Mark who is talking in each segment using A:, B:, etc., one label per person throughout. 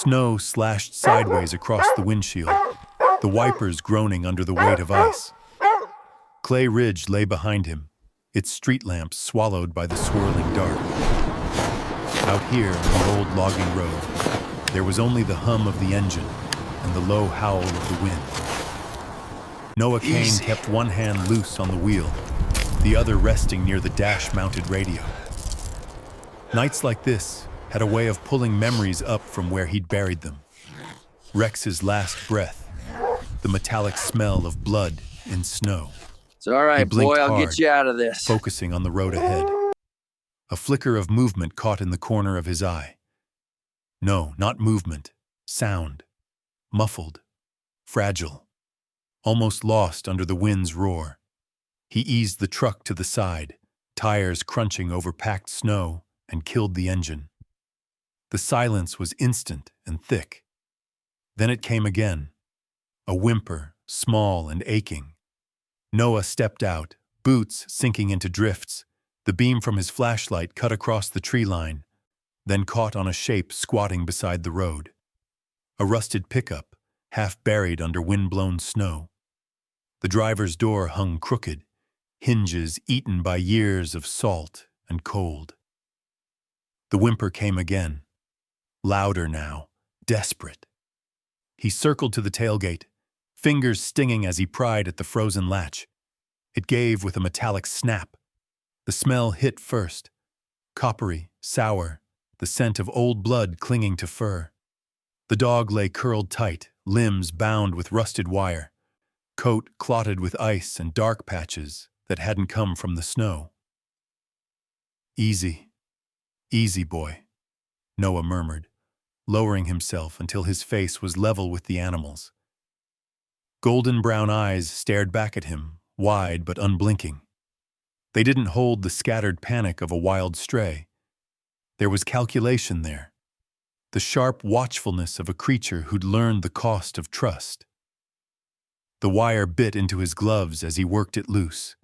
A: Snow slashed sideways across the windshield, the wipers groaning under the weight of ice. Clay Ridge lay behind him, its street lamps swallowed by the swirling dark. Out here on the old logging road, there was only the hum of the engine and the low howl of the wind. Noah Kane kept one hand loose on the wheel, the other resting near the dash-mounted radio. Nights like this had a way of pulling memories up from where he'd buried them. Rex's last breath, the metallic smell of blood in snow.
B: It's all right, boy, I'll get you out of this.
A: Focusing on the road ahead. A flicker of movement caught in the corner of his eye. No, not movement. Sound. Muffled. Fragile. Almost lost under the wind's roar. He eased the truck to the side, tires crunching over packed snow, and killed the engine. The silence was instant and thick. Then it came again. A whimper, small and aching. Noah stepped out, boots sinking into drifts. The beam from his flashlight cut across the tree line, then caught on a shape squatting beside the road. A rusted pickup, half buried under wind-blown snow. The driver's door hung crooked, hinges eaten by years of salt and cold. The whimper came again, louder now, desperate. He circled to the tailgate, fingers stinging as he pried at the frozen latch. It gave with a metallic snap. The smell hit first, coppery, sour, the scent of old blood clinging to fur. The dog lay curled tight, limbs bound with rusted wire, coat clotted with ice and dark patches that hadn't come from the snow. Easy, easy, boy, Noah murmured, lowering himself until his face was level with the animal's. Golden brown eyes stared back at him, wide but unblinking. They didn't hold the scattered panic of a wild stray. There was calculation there, the sharp watchfulness of a creature who'd learned the cost of trust. The wire bit into his gloves as he worked it loose.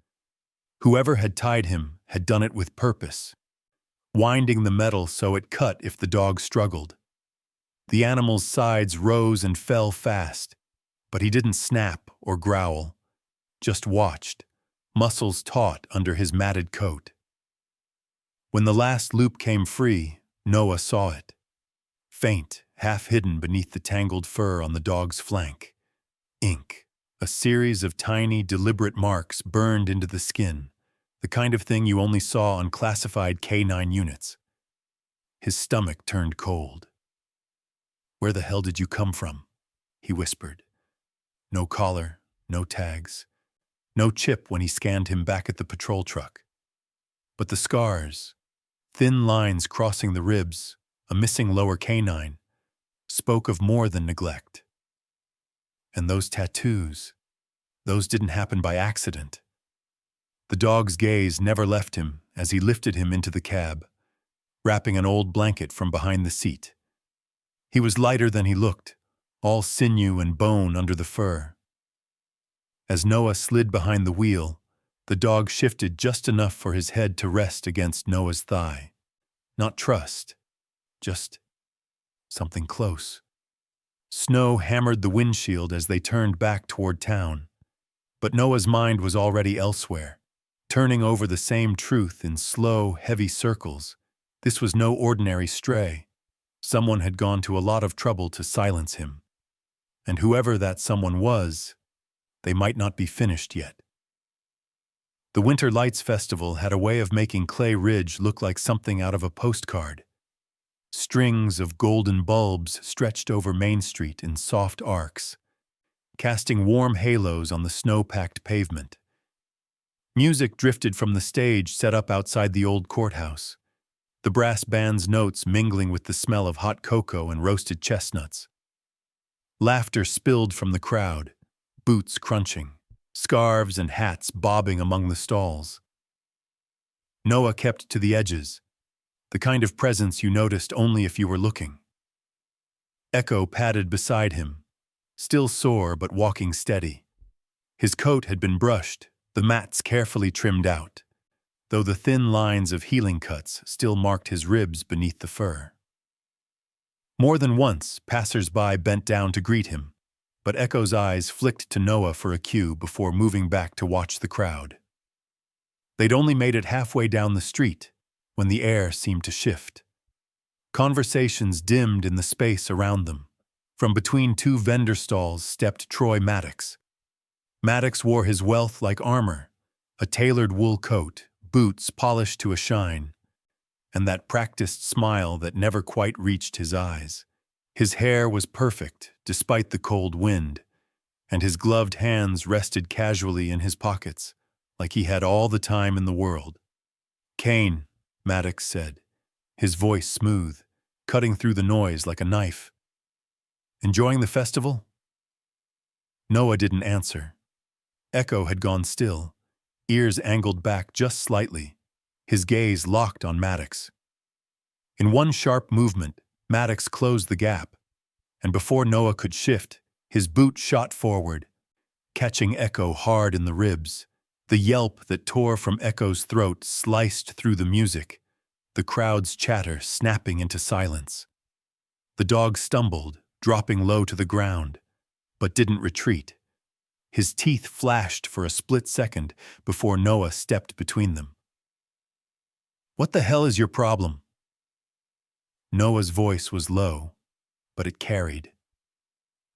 A: Whoever had tied him had done it with purpose, winding the metal so it cut if the dog struggled. The animal's sides rose and fell fast, but he didn't snap or growl, just watched, muscles taut under his matted coat. When the last loop came free, Noah saw it. Faint, half hidden beneath the tangled fur on the dog's flank. Ink, a series of tiny, deliberate marks burned into the skin, the kind of thing you only saw on classified K9 units. His stomach turned cold. "Where the hell did you come from?" he whispered. No collar, no tags, no chip when he scanned him back at the patrol truck. But the scars, thin lines crossing the ribs, a missing lower canine, spoke of more than neglect. And those tattoos, those didn't happen by accident. The dog's gaze never left him as he lifted him into the cab, wrapping an old blanket from behind the seat. He was lighter than he looked, all sinew and bone under the fur. As Noah slid behind the wheel, the dog shifted just enough for his head to rest against Noah's thigh. Not trust, just something close. Snow hammered the windshield as they turned back toward town, but Noah's mind was already elsewhere, turning over the same truth in slow, heavy circles. This was no ordinary stray. Someone had gone to a lot of trouble to silence him. And whoever that someone was, they might not be finished yet. The Winter Lights Festival had a way of making Clay Ridge look like something out of a postcard. Strings of golden bulbs stretched over Main Street in soft arcs, casting warm halos on the snow-packed pavement. Music drifted from the stage set up outside the old courthouse, the brass band's notes mingling with the smell of hot cocoa and roasted chestnuts. Laughter spilled from the crowd, boots crunching, scarves and hats bobbing among the stalls. Noah kept to the edges, the kind of presence you noticed only if you were looking. Echo padded beside him, still sore but walking steady. His coat had been brushed, the mats carefully trimmed out, though the thin lines of healing cuts still marked his ribs beneath the fur. More than once, passers-by bent down to greet him, but Echo's eyes flicked to Noah for a cue before moving back to watch the crowd. They'd only made it halfway down the street when the air seemed to shift. Conversations dimmed in the space around them. From between two vendor stalls stepped Troy Maddox. Maddox wore his wealth like armor, a tailored wool coat, boots polished to a shine, and that practiced smile that never quite reached his eyes. His hair was perfect, despite the cold wind, and his gloved hands rested casually in his pockets, like he had all the time in the world. "Kane," Maddox said, his voice smooth, cutting through the noise like a knife. "Enjoying the festival?" Noah didn't answer. Echo had gone still, ears angled back just slightly, his gaze locked on Maddox. In one sharp movement, Maddox closed the gap, and before Noah could shift, his boot shot forward, catching Echo hard in the ribs. The yelp that tore from Echo's throat sliced through the music, the crowd's chatter snapping into silence. The dog stumbled, dropping low to the ground, but didn't retreat. His teeth flashed for a split second before Noah stepped between them. "What the hell is your problem?" Noah's voice was low, but it carried.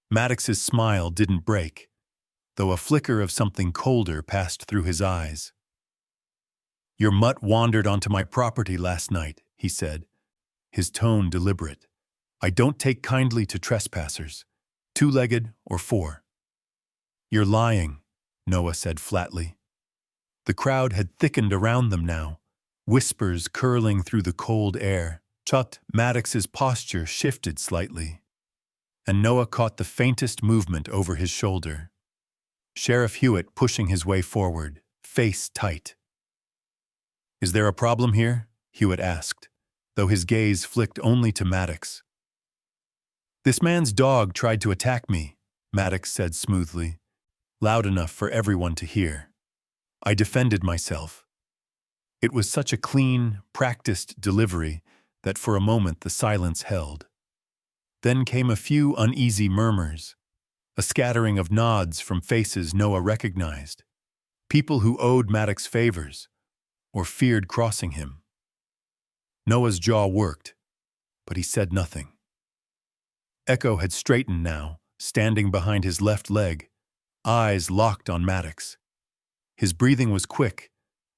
A: Maddox's smile didn't break, though a flicker of something colder passed through his eyes. "Your mutt wandered onto my property last night," he said, his tone deliberate. "I don't take kindly to trespassers, two-legged or four." "You're lying," Noah said flatly. The crowd had thickened around them now, whispers curling through the cold air. Maddox's posture shifted slightly, and Noah caught the faintest movement over his shoulder. Sheriff Hewitt pushing his way forward, face tight. "Is there a problem here?" Hewitt asked, though his gaze flicked only to Maddox. "This man's dog tried to attack me," Maddox said smoothly, loud enough for everyone to hear. "I defended myself." It was such a clean, practiced delivery that for a moment the silence held. Then came a few uneasy murmurs, a scattering of nods from faces Noah recognized, people who owed Maddox favors or feared crossing him. Noah's jaw worked, but he said nothing. Echo had straightened now, standing behind his left leg, eyes locked on Maddox. His breathing was quick,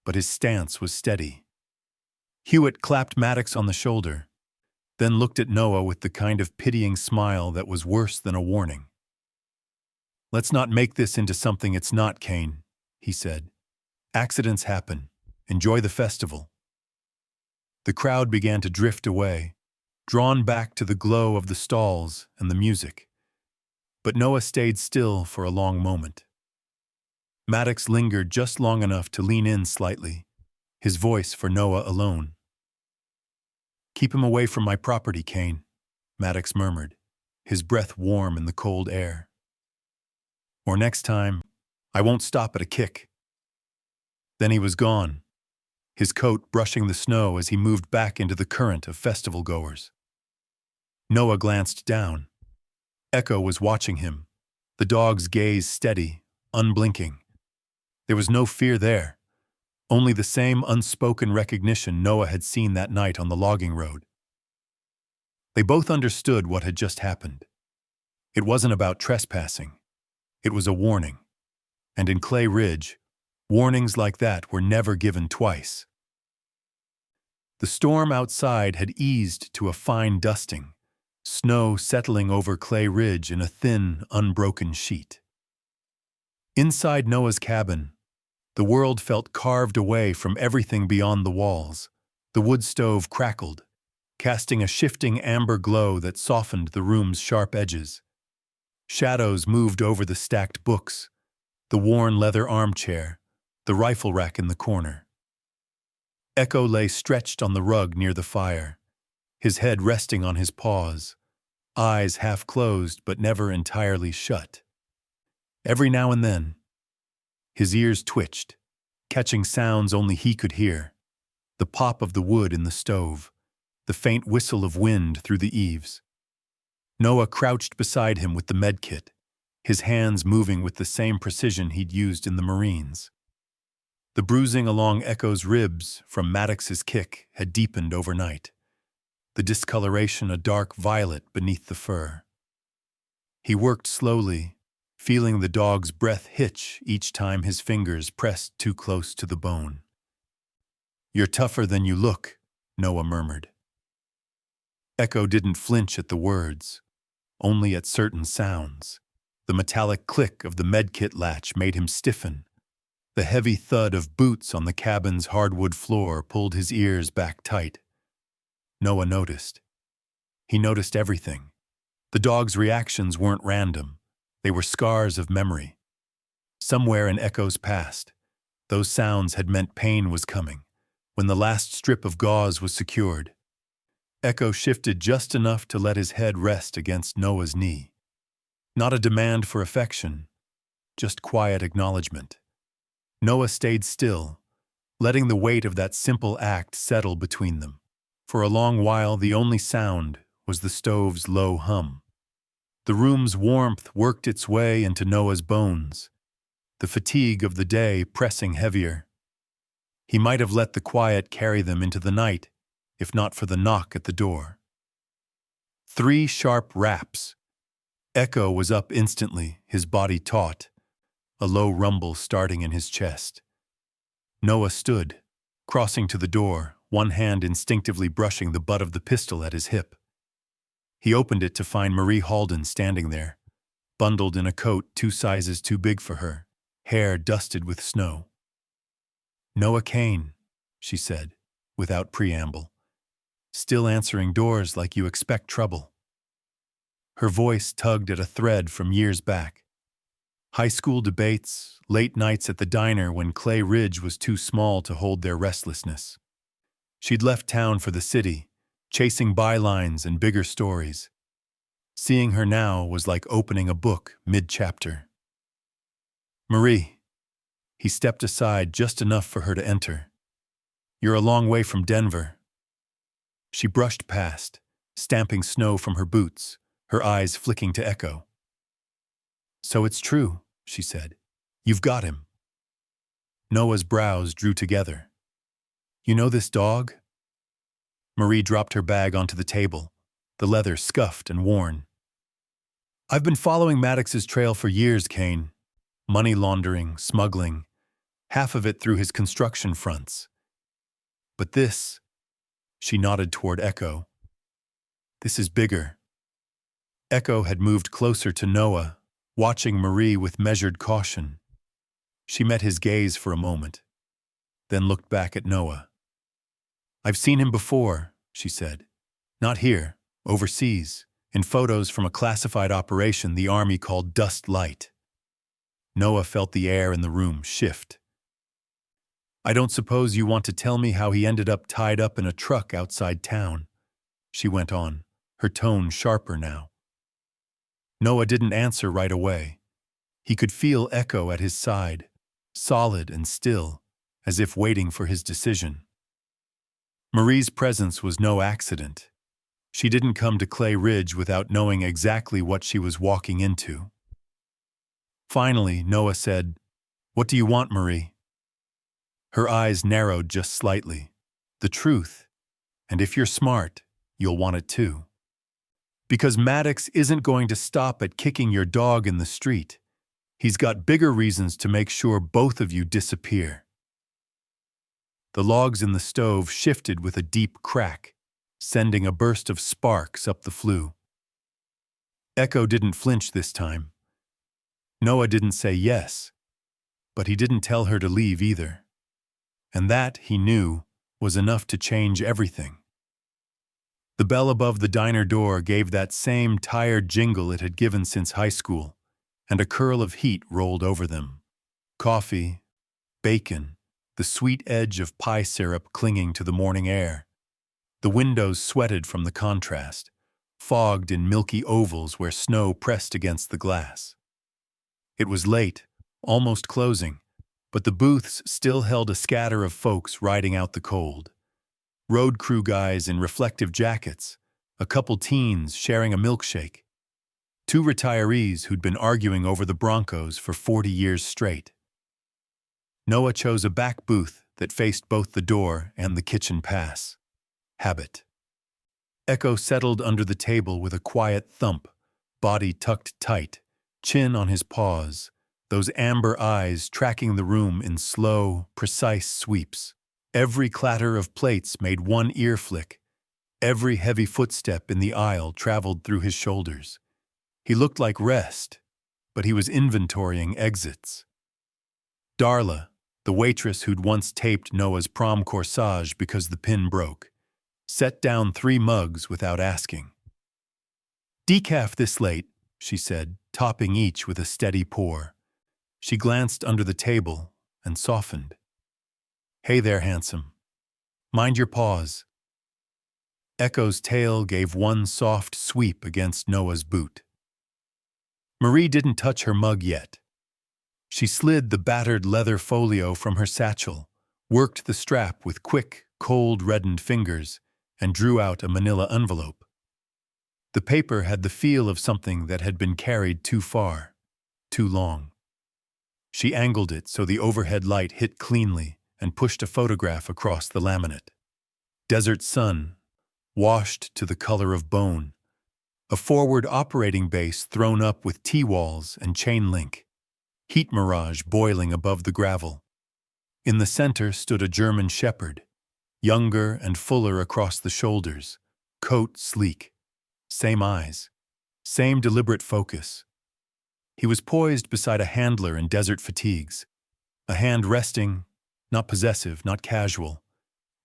A: but his stance was steady. Hewitt clapped Maddox on the shoulder, then looked at Noah with the kind of pitying smile that was worse than a warning. "Let's not make this into something it's not, Kane," he said. "Accidents happen. Enjoy the festival." The crowd began to drift away, drawn back to the glow of the stalls and the music. But Noah stayed still for a long moment. Maddox lingered just long enough to lean in slightly, his voice for Noah alone. "Keep him away from my property, Kane," Maddox murmured, his breath warm in the cold air. "Or next time, I won't stop at a kick." Then he was gone, his coat brushing the snow as he moved back into the current of festival goers. Noah glanced down. Echo was watching him, the dog's gaze steady, unblinking. There was no fear there, only the same unspoken recognition Noah had seen that night on the logging road. They both understood what had just happened. It wasn't about trespassing. It was a warning. And in Clay Ridge, warnings like that were never given twice. The storm outside had eased to a fine dusting, snow settling over Clay Ridge in a thin, unbroken sheet. Inside Noah's cabin, the world felt carved away from everything beyond the walls. The wood stove crackled, casting a shifting amber glow that softened the room's sharp edges. Shadows moved over the stacked books, the worn leather armchair, the rifle rack in the corner. Echo lay stretched on the rug near the fire, his head resting on his paws, eyes half closed but never entirely shut. Every now and then, his ears twitched, catching sounds only he could hear, the pop of the wood in the stove, the faint whistle of wind through the eaves. Noah crouched beside him with the medkit, his hands moving with the same precision he'd used in the Marines. The bruising along Echo's ribs from Maddox's kick had deepened overnight, the discoloration a dark violet beneath the fur. He worked slowly, feeling the dog's breath hitch each time his fingers pressed too close to the bone. "You're tougher than you look," Noah murmured. Echo didn't flinch at the words, only at certain sounds. The metallic click of the medkit latch made him stiffen. The heavy thud of boots on the cabin's hardwood floor pulled his ears back tight. Noah noticed. He noticed everything. The dog's reactions weren't random. They were scars of memory. Somewhere in Echo's past, those sounds had meant pain was coming. When the last strip of gauze was secured, Echo shifted just enough to let his head rest against Noah's knee. Not a demand for affection, just quiet acknowledgement. Noah stayed still, letting the weight of that simple act settle between them. For a long while, the only sound was the stove's low hum. The room's warmth worked its way into Noah's bones, the fatigue of the day pressing heavier. He might have let the quiet carry them into the night, if not for the knock at the door. 3 sharp raps. Echo was up instantly, his body taut, a low rumble starting in his chest. Noah stood, crossing to the door, one hand instinctively brushing the butt of the pistol at his hip. He opened it to find Marie Halden standing there, bundled in a coat 2 sizes too big for her, hair dusted with snow. "Noah Kane," she said, without preamble. "Still answering doors like you expect trouble." Her voice tugged at a thread from years back. High school debates, late nights at the diner when Clay Ridge was too small to hold their restlessness. She'd left town for the city, chasing bylines and bigger stories. Seeing her now was like opening a book mid-chapter. "Marie." He stepped aside just enough for her to enter. "You're a long way from Denver." She brushed past, stamping snow from her boots, her eyes flicking to Echo. "So it's true," she said. "You've got him." Noah's brows drew together. "You know this dog?" Marie dropped her bag onto the table, the leather scuffed and worn. "I've been following Maddox's trail for years, Kane. Money laundering, smuggling, half of it through his construction fronts. But this," she nodded toward Echo, "this is bigger." Echo had moved closer to Noah, watching Marie with measured caution. She met his gaze for a moment, then looked back at Noah. "I've seen him before," she said. "Not here, overseas, in photos from a classified operation the Army called Dust Light." Noah felt the air in the room shift. "I don't suppose you want to tell me how he ended up tied up in a truck outside town," she went on, her tone sharper now. Noah didn't answer right away. He could feel Echo at his side, solid and still, as if waiting for his decision. Marie's presence was no accident. She didn't come to Clay Ridge without knowing exactly what she was walking into. Finally, Noah said, "What do you want, Marie?" Her eyes narrowed just slightly. "The truth. And if you're smart, you'll want it too. Because Maddox isn't going to stop at kicking your dog in the street. He's got bigger reasons to make sure both of you disappear." The logs in the stove shifted with a deep crack, sending a burst of sparks up the flue. Echo didn't flinch this time. Noah didn't say yes, but he didn't tell her to leave either. And that, he knew, was enough to change everything. The bell above the diner door gave that same tired jingle it had given since high school, and a curl of heat rolled over them. Coffee, bacon, the sweet edge of pie syrup clinging to the morning air. The windows sweated from the contrast, fogged in milky ovals where snow pressed against the glass. It was late, almost closing, but the booths still held a scatter of folks riding out the cold. Road crew guys in reflective jackets, a couple teens sharing a milkshake, Two retirees who'd been arguing over the Broncos for 40 years straight. Noah chose a back booth that faced both the door and the kitchen pass. Habit. Echo settled under the table with a quiet thump, body tucked tight, chin on his paws, those amber eyes tracking the room in slow, precise sweeps. Every clatter of plates made one ear flick. Every heavy footstep in the aisle traveled through his shoulders. He looked like rest, but he was inventorying exits. Darla, the waitress who'd once taped Noah's prom corsage because the pin broke, set down 3 mugs without asking. "Decaf this late," she said, topping each with a steady pour. She glanced under the table and softened. "Hey there, handsome. Mind your paws." Echo's tail gave one soft sweep against Noah's boot. Marie didn't touch her mug yet. She slid the battered leather folio from her satchel, worked the strap with quick, cold, reddened fingers, and drew out a manila envelope. The paper had the feel of something that had been carried too far, too long. She angled it so the overhead light hit cleanly and pushed a photograph across the laminate. Desert sun, washed to the color of bone. A forward operating base thrown up with T-walls and chain link. Heat mirage boiling above the gravel. In the center stood a German shepherd, younger and fuller across the shoulders, coat sleek. Same eyes, same deliberate focus. He was poised beside a handler in desert fatigues, a hand resting, not possessive, not casual,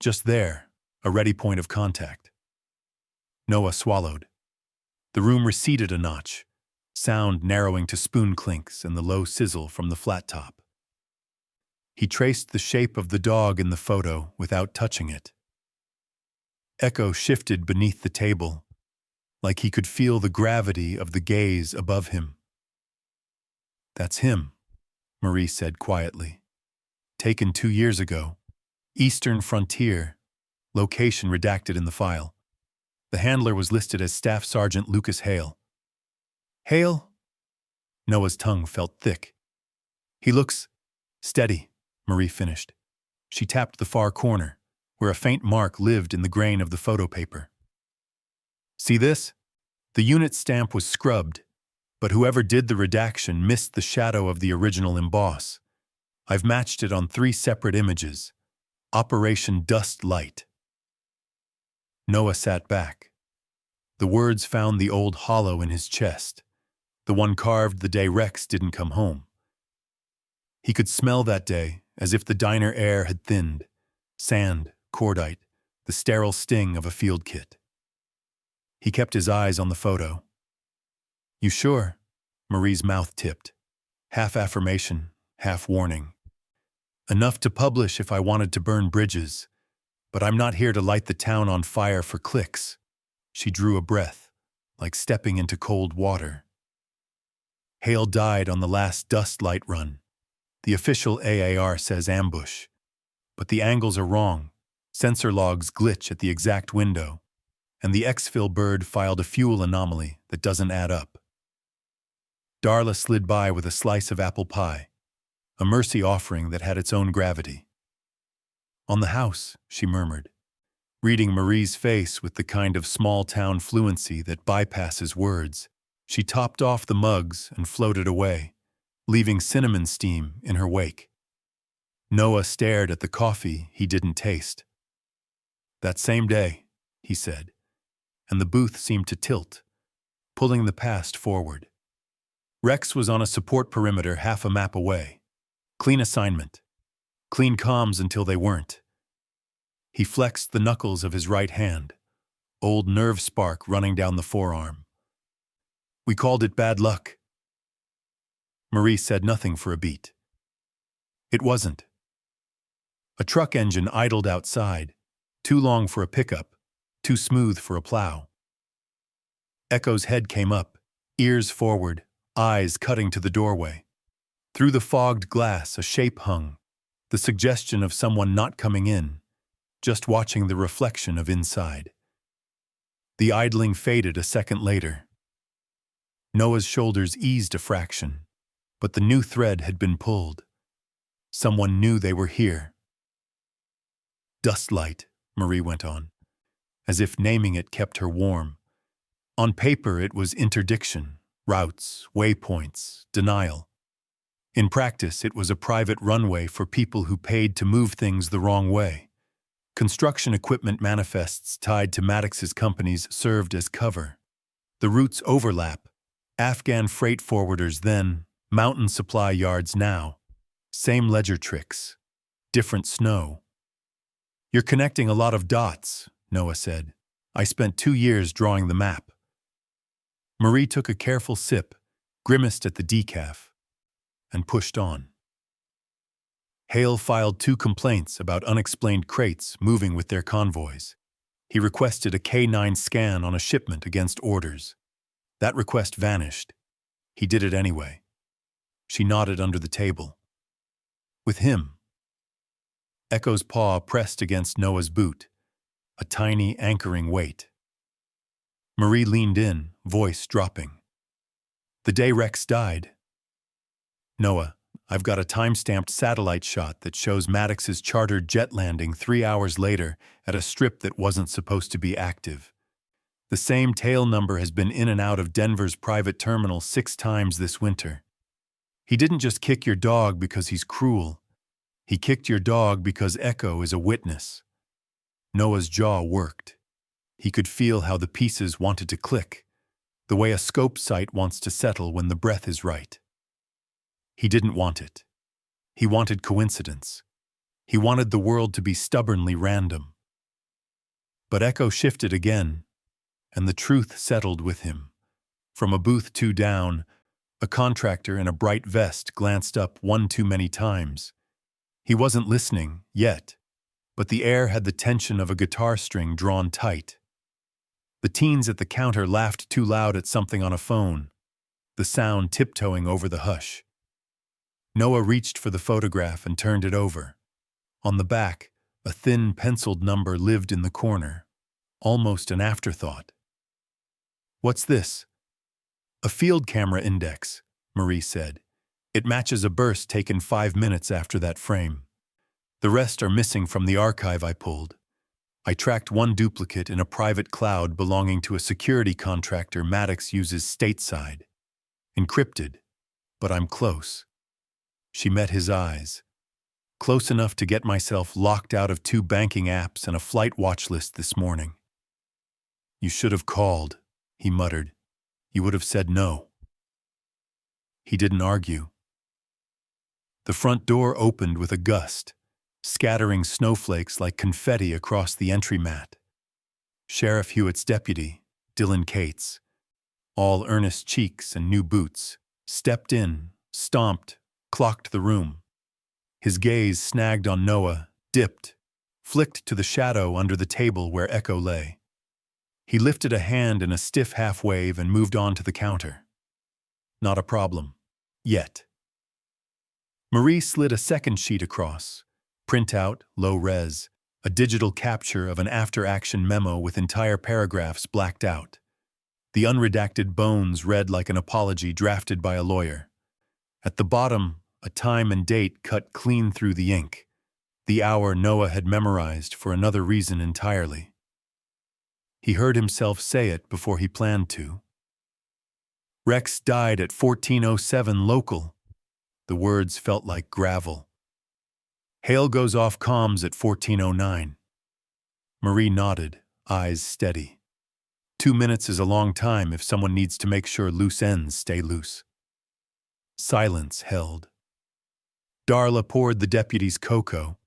A: just there, a ready point of contact. Noah swallowed. The room receded a notch, sound narrowing to spoon clinks and the low sizzle from the flat top. He traced the shape of the dog in the photo without touching it. Echo shifted beneath the table, like he could feel the gravity of the gaze above him. "That's him," Marie said quietly. "Taken 2 years ago. Eastern Frontier. Location redacted in the file. The handler was listed as Staff Sergeant Lucas Hale." "Hale?" Noah's tongue felt thick. "He looks steady," Marie finished. She tapped the far corner, where a faint mark lived in the grain of the photo paper. "See this? The unit stamp was scrubbed, but whoever did the redaction missed the shadow of the original emboss. I've matched it on 3 separate images. Operation Dust Light." Noah sat back. The words found the old hollow in his chest, the one carved the day Rex didn't come home. He could smell that day as if the diner air had thinned. Sand, cordite, the sterile sting of a field kit. He kept his eyes on the photo. "You sure?" Marie's mouth tipped. Half affirmation, half warning. "Enough to publish if I wanted to burn bridges, but I'm not here to light the town on fire for clicks." She drew a breath, like stepping into cold water. Hale died on the last dust light run. The official AAR says ambush, but the angles are wrong. Sensor logs glitch at the exact window, and the exfil bird filed a fuel anomaly that doesn't add up. Darla slid by with a slice of apple pie, a mercy offering that had its own gravity. "On the house," she murmured, reading Marie's face with the kind of small-town fluency that bypasses words. She topped off the mugs and floated away, leaving cinnamon steam in her wake. Noah stared at the coffee he didn't taste. "That same day," he said, and the booth seemed to tilt, pulling the past forward. Rex was on a support perimeter half a map away. Clean assignment. Clean comms until they weren't. He flexed the knuckles of his right hand, old nerve spark running down the forearm. "We called it bad luck." Marie said nothing for a beat. It wasn't. A truck engine idled outside, too long for a pickup, too smooth for a plow. Echo's head came up, ears forward, eyes cutting to the doorway. Through the fogged glass, a shape hung, the suggestion of someone not coming in, just watching the reflection of inside. The idling faded a second later. Noah's shoulders eased a fraction, but the new thread had been pulled. Someone knew they were here. Dustlight, Marie went on, as if naming it kept her warm. On paper, it was interdiction, routes, waypoints, denial. In practice, it was a private runway for people who paid to move things the wrong way. Construction equipment manifests tied to Maddox's companies served as cover. The routes overlap. Afghan freight forwarders then, mountain supply yards now. Same ledger tricks. Different snow. You're connecting a lot of dots, Noah said. I spent 2 years drawing the map. Marie took a careful sip, grimaced at the decaf, and pushed on. Hale filed 2 complaints about unexplained crates moving with their convoys. He requested a K9 scan on a shipment against orders. That request vanished. He did it anyway. She nodded under the table. With him. Echo's paw pressed against Noah's boot, a tiny anchoring weight. Marie leaned in, voice dropping. The day Rex died. Noah, I've got a time-stamped satellite shot that shows Maddox's chartered jet landing 3 hours later at a strip that wasn't supposed to be active. The same tail number has been in and out of Denver's private terminal 6 times this winter. He didn't just kick your dog because he's cruel. He kicked your dog because Echo is a witness. Noah's jaw worked. He could feel how the pieces wanted to click, the way a scope sight wants to settle when the breath is right. He didn't want it. He wanted coincidence. He wanted the world to be stubbornly random. But Echo shifted again, and the truth settled with him. From a booth 2 down, a contractor in a bright vest glanced up 1 too many times. He wasn't listening, yet, but the air had the tension of a guitar string drawn tight. The teens at the counter laughed too loud at something on a phone, the sound tiptoeing over the hush. Noah reached for the photograph and turned it over. On the back, a thin penciled number lived in the corner, almost an afterthought. What's this? A field camera index, Marie said. It matches a burst taken 5 minutes after that frame. The rest are missing from the archive I pulled. I tracked 1 duplicate in a private cloud belonging to a security contractor Maddox uses stateside. Encrypted, but I'm close. She met his eyes. Close enough to get myself locked out of 2 banking apps and a flight watch list this morning. You should have called, he muttered. You would have said no. He didn't argue. The front door opened with a gust, scattering snowflakes like confetti across the entry mat. Sheriff Hewitt's deputy, Dylan Cates, all earnest cheeks and new boots, stepped in, stomped, clocked the room. His gaze snagged on Noah, dipped, flicked to the shadow under the table where Echo lay. He lifted a hand in a stiff half-wave and moved on to the counter. Not a problem. Yet. Marie slid a second sheet across. Printout, low-res, a digital capture of an after-action memo with entire paragraphs blacked out. The unredacted bones read like an apology drafted by a lawyer. At the bottom, a time and date cut clean through the ink. The hour Noah had memorized for another reason entirely. He heard himself say it before he planned to. Rex died at 14:07 local. The words felt like gravel. Hale goes off comms at 14:09. Marie nodded, eyes steady. 2 minutes is a long time if someone needs to make sure loose ends stay loose. Silence held. Darla poured the deputies cocoa.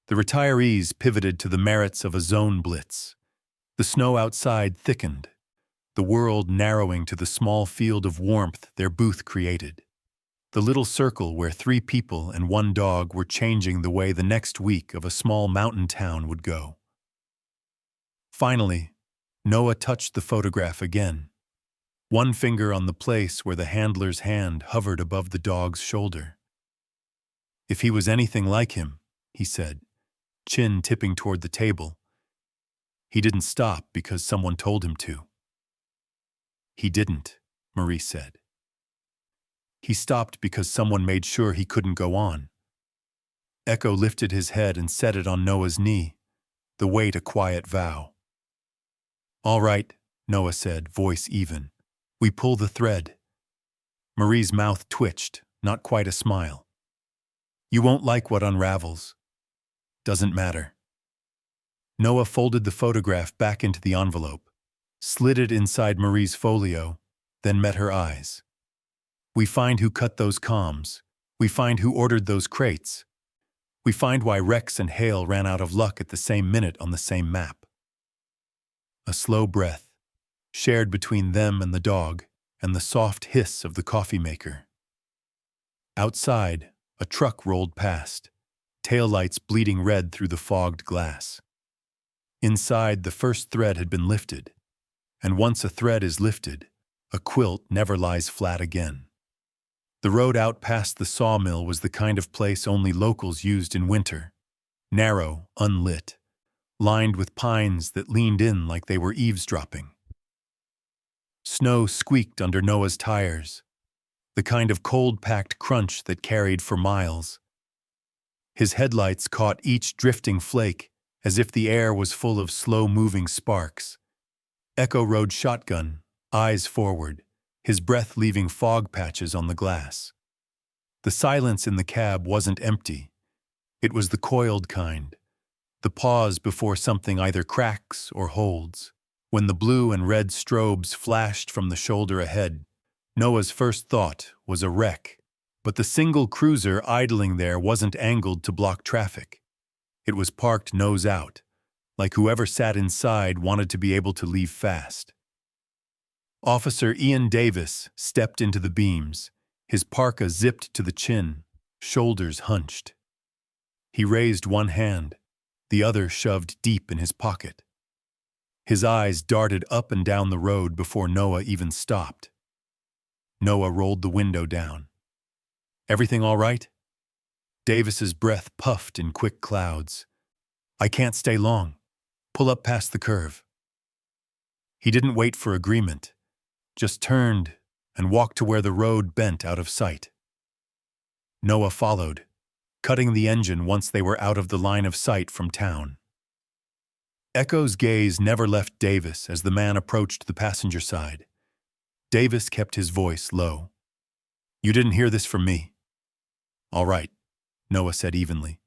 A: The retirees pivoted to the merits of a zone blitz. The snow outside thickened, the world narrowing to the small field of warmth their booth created. The little circle where 3 people and 1 dog were changing the way the next week of a small mountain town would go. Finally, Noah touched the photograph again. 1 finger on the place where the handler's hand hovered above the dog's shoulder. If he was anything like him, he said, chin tipping toward the table, he didn't stop because someone told him to. He didn't. Marie said. He stopped because someone made sure he couldn't go on. Echo lifted his head and set it on Noah's knee, the weight a quiet vow. All right, Noah said, voice even. We pull the thread. Marie's mouth twitched, not quite a smile. You won't like what unravels. Doesn't matter. Noah folded the photograph back into the envelope, slid it inside Marie's folio, then met her eyes. We find who cut those comms. We find who ordered those crates. We find why Rex and Hale ran out of luck at the same minute on the same map. A slow breath, shared between them and the dog, and the soft hiss of the coffee maker. Outside, a truck rolled past, taillights bleeding red through the fogged glass. Inside, the first thread had been lifted, and once a thread is lifted, a quilt never lies flat again. The road out past the sawmill was the kind of place only locals used in winter, narrow, unlit, lined with pines that leaned in like they were eavesdropping. Snow squeaked under Noah's tires, the kind of cold-packed crunch that carried for miles. His headlights caught each drifting flake as if the air was full of slow-moving sparks. Echo rode shotgun, eyes forward, his breath leaving fog patches on the glass. The silence in the cab wasn't empty. It was the coiled kind, the pause before something either cracks or holds. When the blue and red strobes flashed from the shoulder ahead, Noah's first thought was a wreck. But the single cruiser idling there wasn't angled to block traffic. It was parked nose out, like whoever sat inside wanted to be able to leave fast. Officer Ian Davis stepped into the beams, his parka zipped to the chin, shoulders hunched. He raised one hand, the other shoved deep in his pocket. His eyes darted up and down the road before Noah even stopped. Noah rolled the window down. Everything all right? Davis's breath puffed in quick clouds. I can't stay long. Pull up past the curve. He didn't wait for agreement, just turned and walked to where the road bent out of sight. Noah followed, cutting the engine once they were out of the line of sight from town. Echo's gaze never left Davis as the man approached the passenger side. Davis kept his voice low. You didn't hear this from me. All right, Noah said evenly.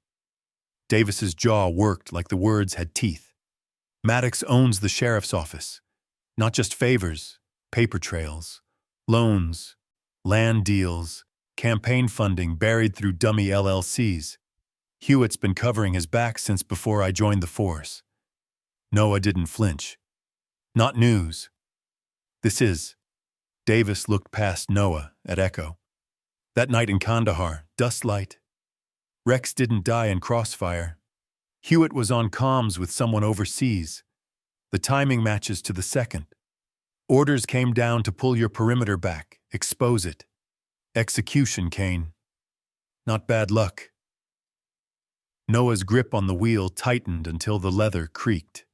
A: Davis's jaw worked like the words had teeth. Maddox owns the sheriff's office. Not just favors, paper trails, loans, land deals, campaign funding buried through dummy LLCs. Hewitt's been covering his back since before I joined the force. Noah didn't flinch. Not news. This is. Davis looked past Noah at Echo. That night in Kandahar, dustlight. Rex didn't die in crossfire. Hewitt was on comms with someone overseas. The timing matches to the second. Orders came down to pull your perimeter back, expose it. Execution, Kane. Not bad luck. Noah's grip on the wheel tightened until the leather creaked.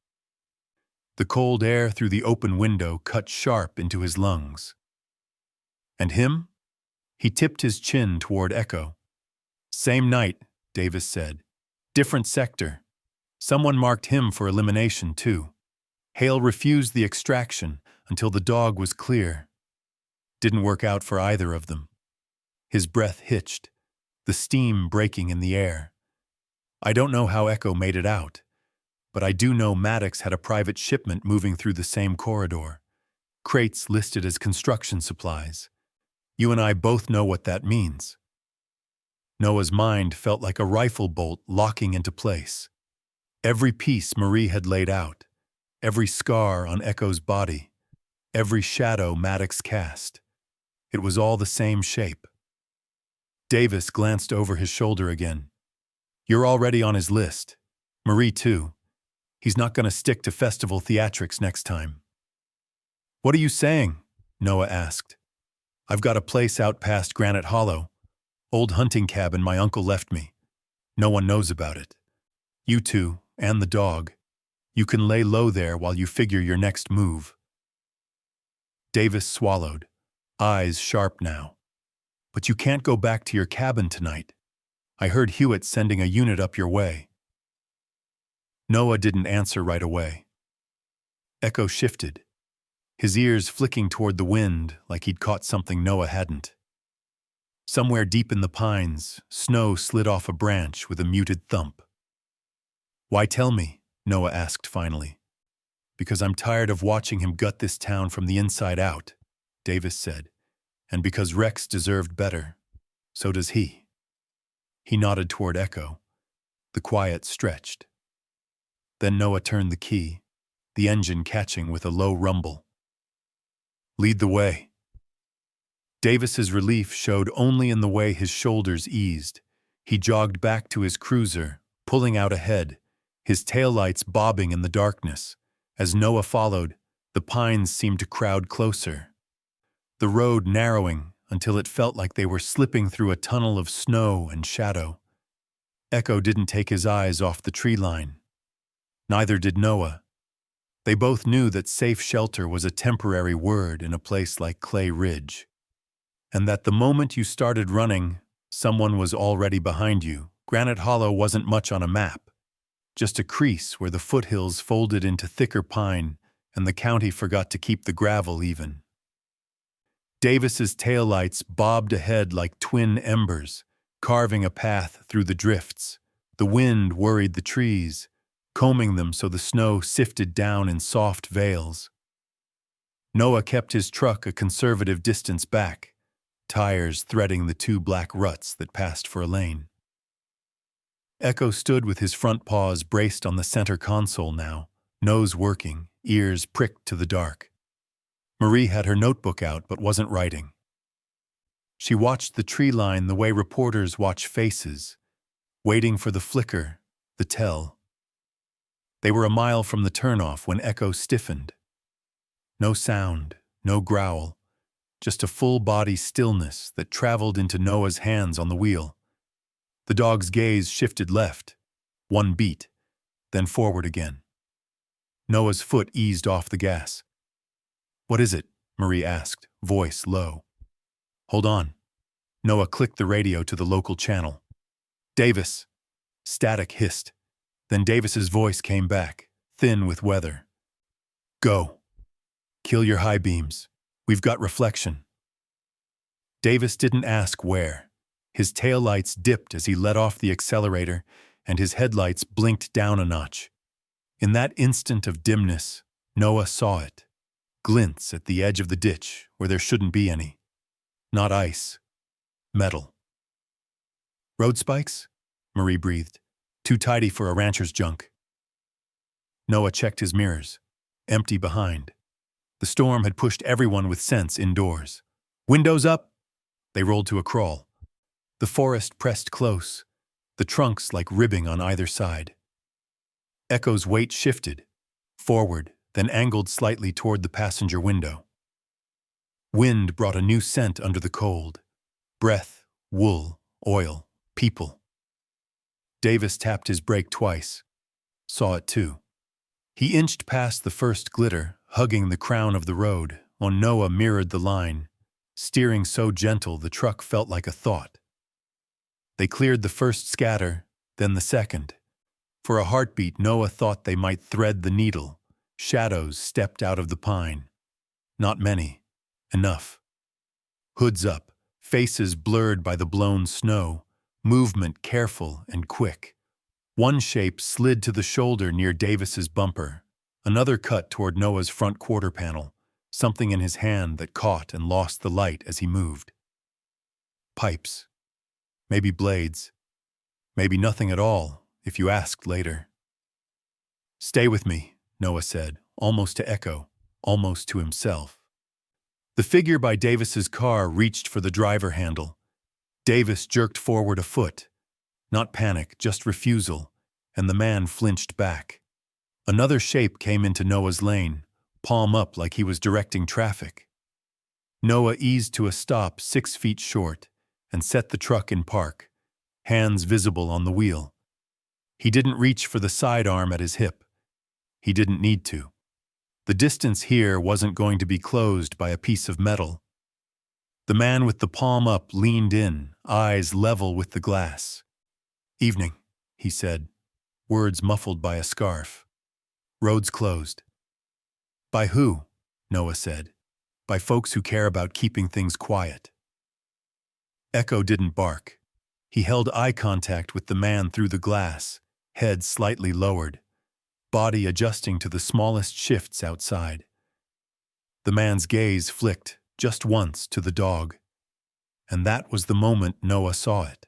A: The cold air through the open window cut sharp into his lungs. And him? He tipped his chin toward Echo. Same night, Davis said. Different sector. Someone marked him for elimination, too. Hale refused the extraction until the dog was clear. Didn't work out for either of them. His breath hitched, the steam breaking in the air. I don't know how Echo made it out, but I do know Maddox had a private shipment moving through the same corridor. Crates listed as construction supplies. You and I both know what that means. Noah's mind felt like a rifle bolt locking into place. Every piece Marie had laid out, every scar on Echo's body, every shadow Maddox cast. It was all the same shape. Davis glanced over his shoulder again. You're already on his list. Marie, too. He's not going to stick to festival theatrics next time. What are you saying? Noah asked. I've got a place out past Granite Hollow. Old hunting cabin my uncle left me. No one knows about it. You two, and the dog. You can lay low there while you figure your next move. Davis swallowed, eyes sharp now. "But you can't go back to your cabin tonight. I heard Hewitt sending a unit up your way." Noah didn't answer right away. Echo shifted, his ears flicking toward the wind like he'd caught something Noah hadn't. Somewhere deep in the pines, snow slid off a branch with a muted thump. "Why tell me?" Noah asked finally. "Because I'm tired of watching him gut this town from the inside out," Davis said, "and because Rex deserved better. So does he." He nodded toward Echo. The quiet stretched. Then Noah turned the key, the engine catching with a low rumble. "Lead the way." Davis's relief showed only in the way his shoulders eased. He jogged back to his cruiser, pulling out ahead, his taillights bobbing in the darkness. As Noah followed, the pines seemed to crowd closer, the road narrowing until it felt like they were slipping through a tunnel of snow and shadow. Echo didn't take his eyes off the tree line. Neither did Noah. They both knew that safe shelter was a temporary word in a place like Clay Ridge, and that the moment you started running, someone was already behind you. Granite Hollow wasn't much on a map, just a crease where the foothills folded into thicker pine and the county forgot to keep the gravel even. Davis's taillights bobbed ahead like twin embers, carving a path through the drifts. The wind worried the trees, combing them so the snow sifted down in soft veils. Noah kept his truck a conservative distance back, tires threading the two black ruts that passed for a lane. Echo stood with his front paws braced on the center console now, nose working, ears pricked to the dark. Marie had her notebook out but wasn't writing. She watched the tree line the way reporters watch faces, waiting for the flicker, the tell. They were a mile from the turnoff when Echo stiffened. No sound, no growl, just a full-body stillness that traveled into Noah's hands on the wheel. The dog's gaze shifted left, one beat, then forward again. Noah's foot eased off the gas. "What is it?" Marie asked, voice low. "Hold on." Noah clicked the radio to the local channel. "Davis." Static hissed. Then Davis's voice came back, thin with weather. "Go. Kill your high beams. We've got reflection." Davis didn't ask where. His taillights dipped as he let off the accelerator, and his headlights blinked down a notch. In that instant of dimness, Noah saw it. Glints at the edge of the ditch where there shouldn't be any. Not ice. Metal. "Road spikes?" Marie breathed. "Too tidy for a rancher's junk." Noah checked his mirrors. Empty behind. The storm had pushed everyone with sense indoors. "Windows up!" They rolled to a crawl. The forest pressed close, the trunks like ribbing on either side. Echo's weight shifted, forward, then angled slightly toward the passenger window. Wind brought a new scent under the cold. Breath, wool, oil, people. Davis tapped his brake twice. Saw it too. He inched past the first glitter, hugging the crown of the road, while Noah mirrored the line, steering so gentle the truck felt like a thought. They cleared the first scatter, then the second. For a heartbeat, Noah thought they might thread the needle. Shadows stepped out of the pine. Not many. Enough. Hoods up, faces blurred by the blown snow, movement careful and quick. One shape slid to the shoulder near Davis's bumper. Another cut toward Noah's front quarter panel, something in his hand that caught and lost the light as he moved. Pipes. Maybe blades. Maybe nothing at all, if you asked later. "Stay with me," Noah said, almost to Echo, almost to himself. The figure by Davis's car reached for the driver handle. Davis jerked forward a foot. Not panic, just refusal, and the man flinched back. Another shape came into Noah's lane, palm up like he was directing traffic. Noah eased to a stop 6 feet short and set the truck in park, hands visible on the wheel. He didn't reach for the sidearm at his hip. He didn't need to. The distance here wasn't going to be closed by a piece of metal. The man with the palm up leaned in, eyes level with the glass. "Evening," he said, words muffled by a scarf. "Roads closed." "By who?" Noah said. "By folks who care about keeping things quiet." Echo didn't bark. He held eye contact with the man through the glass, head slightly lowered, body adjusting to the smallest shifts outside. The man's gaze flicked, just once, to the dog. And that was the moment Noah saw it.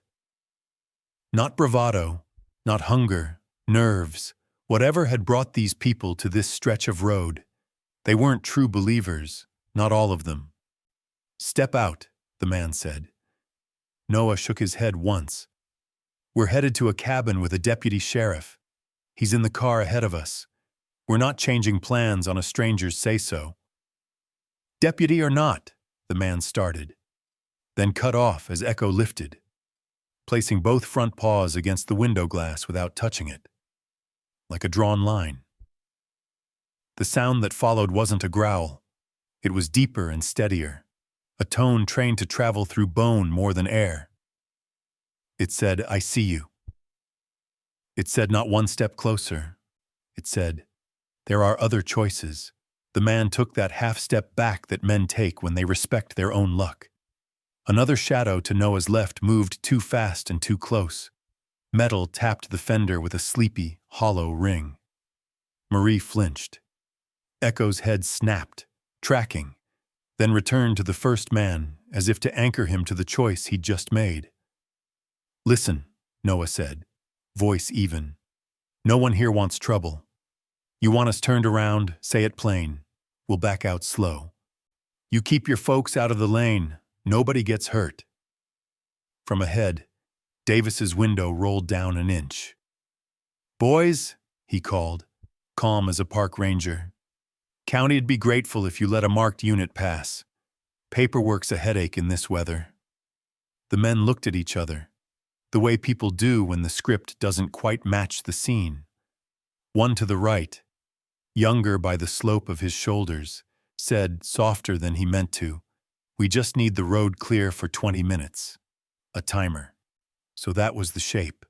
A: Not bravado, not hunger, nerves, whatever had brought these people to this stretch of road. They weren't true believers, not all of them. "Step out," the man said. Noah shook his head once. "We're headed to a cabin with a deputy sheriff. He's in the car ahead of us. We're not changing plans on a stranger's say-so." "Deputy or not," the man started, then cut off as Echo lifted, placing both front paws against the window glass without touching it, like a drawn line. The sound that followed wasn't a growl. It was deeper and steadier, a tone trained to travel through bone more than air. It said, "I see you." It said not one step closer. It said, "There are other choices." The man took that half step back that men take when they respect their own luck. Another shadow to Noah's left moved too fast and too close. Metal tapped the fender with a sleepy, hollow ring. Marie flinched. Echo's head snapped, tracking, then returned to the first man as if to anchor him to the choice he'd just made. "Listen," Noah said, voice even. "No one here wants trouble. You want us turned around, say it plain. We'll back out slow. You keep your folks out of the lane. Nobody gets hurt." From ahead, Davis's window rolled down an inch. "Boys," he called, calm as a park ranger. "County'd be grateful if you let a marked unit pass. Paperwork's a headache in this weather." The men looked at each other, the way people do when the script doesn't quite match the scene. One to the right, younger by the slope of his shoulders, said, softer than he meant to, "We just need the road clear for 20 minutes. A timer." So that was the shape.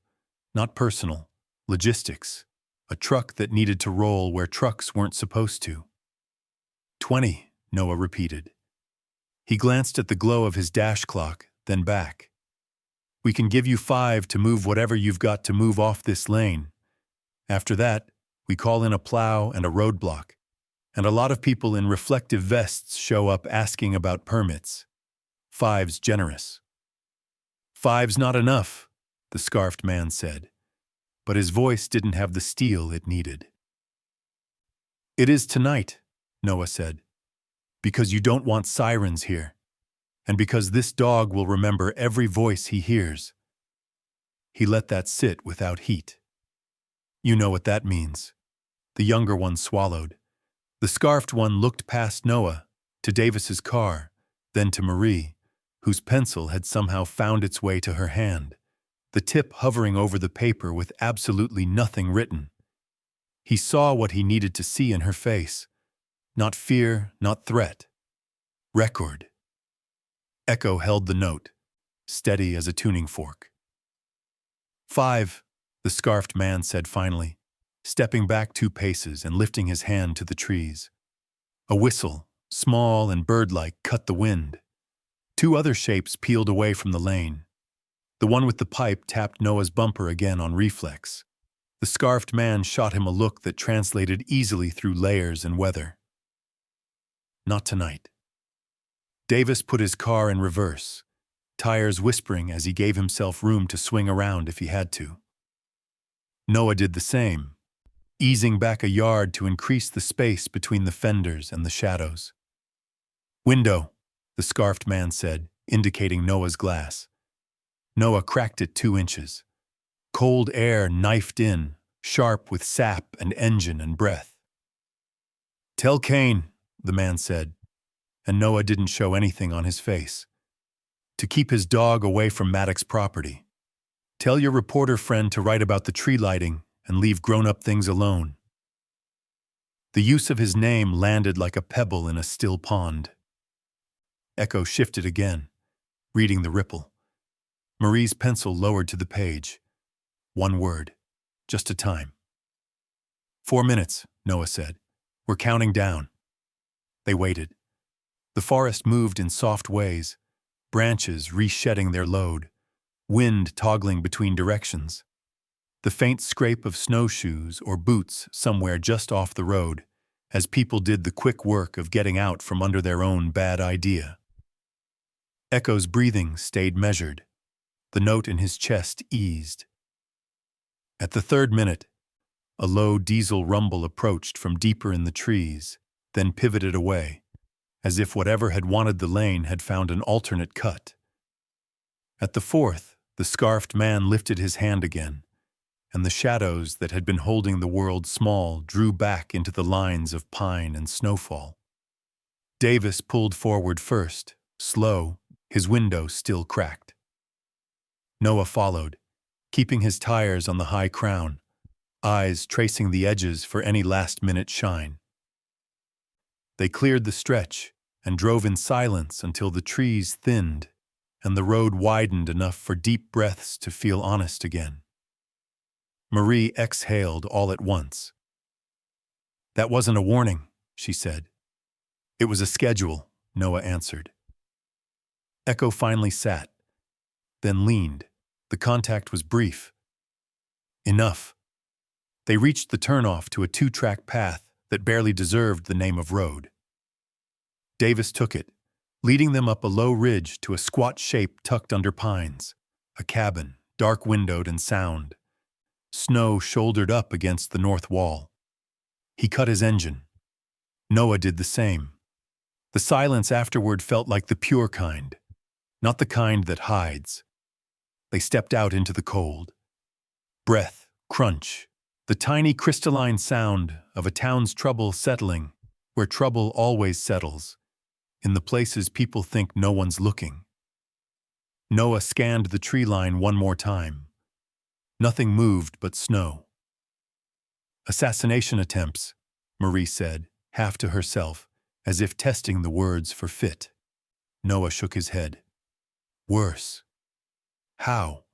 A: Not personal, logistics. A truck that needed to roll where trucks weren't supposed to. 20, Noah repeated. He glanced at the glow of his dash clock, then back. "We can give you 5 to move whatever you've got to move off this lane. After that, we call in a plow and a roadblock. And a lot of people in reflective vests show up asking about permits. 5's generous." "5's not enough," the scarfed man said, but his voice didn't have the steel it needed. "It is tonight," Noah said, "because you don't want sirens here, and because this dog will remember every voice he hears." He let that sit without heat. "You know what that means." The younger one swallowed. The scarfed one looked past Noah, to Davis's car, then to Marie, whose pencil had somehow found its way to her hand, the tip hovering over the paper with absolutely nothing written. He saw what he needed to see in her face. Not fear, not threat. Record. Echo held the note, steady as a tuning fork. 5, the scarfed man said finally, stepping back 2 paces and lifting his hand to the trees. A whistle, small and bird-like, cut the wind. 2 other shapes peeled away from the lane. The one with the pipe tapped Noah's bumper again on reflex. The scarfed man shot him a look that translated easily through layers and weather. Not tonight. Davis put his car in reverse, tires whispering as he gave himself room to swing around if he had to. Noah did the same, easing back a yard to increase the space between the fenders and the shadows. "Window," the scarfed man said, indicating Noah's glass. Noah cracked it 2 inches. Cold air knifed in, sharp with sap and engine and breath. "Tell Kane," the man said, and Noah didn't show anything on his face, "to keep his dog away from Maddox's property. Tell your reporter friend to write about the tree lighting and leave grown-up things alone." The use of his name landed like a pebble in a still pond. Echo shifted again, reading the ripple. Marie's pencil lowered to the page. One word. Just a time. 4 minutes, Noah said. We're counting down. They waited. The forest moved in soft ways, branches reshedding their load, wind toggling between directions. The faint scrape of snowshoes or boots somewhere just off the road, as people did the quick work of getting out from under their own bad idea. Echo's breathing stayed measured. The note in his chest eased. At the 3rd minute, a low diesel rumble approached from deeper in the trees, then pivoted away, as if whatever had wanted the lane had found an alternate cut. At the 4th, the scarfed man lifted his hand again, and the shadows that had been holding the world small drew back into the lines of pine and snowfall. Davis pulled forward first, slow, his window still cracked. Noah followed, keeping his tires on the high crown, eyes tracing the edges for any last-minute shine. They cleared the stretch and drove in silence until the trees thinned and the road widened enough for deep breaths to feel honest again. Marie exhaled all at once. That wasn't a warning, she said. It was a schedule, Noah answered. Echo finally sat, then leaned. The contact was brief. Enough. They reached the turnoff to a 2-track path that barely deserved the name of road. Davis took it, leading them up a low ridge to a squat shape tucked under pines, a cabin, dark-windowed and sound. Snow shouldered up against the north wall. He cut his engine. Noah did the same. The silence afterward felt like the pure kind, not the kind that hides. They stepped out into the cold. Breath, crunch, the tiny crystalline sound of a town's trouble settling, where trouble always settles, in the places people think no one's looking. Noah scanned the tree line one more time. Nothing moved but snow. Assassination attempts, Marie said, half to herself, as if testing the words for fit. Noah shook his head. Worse. How?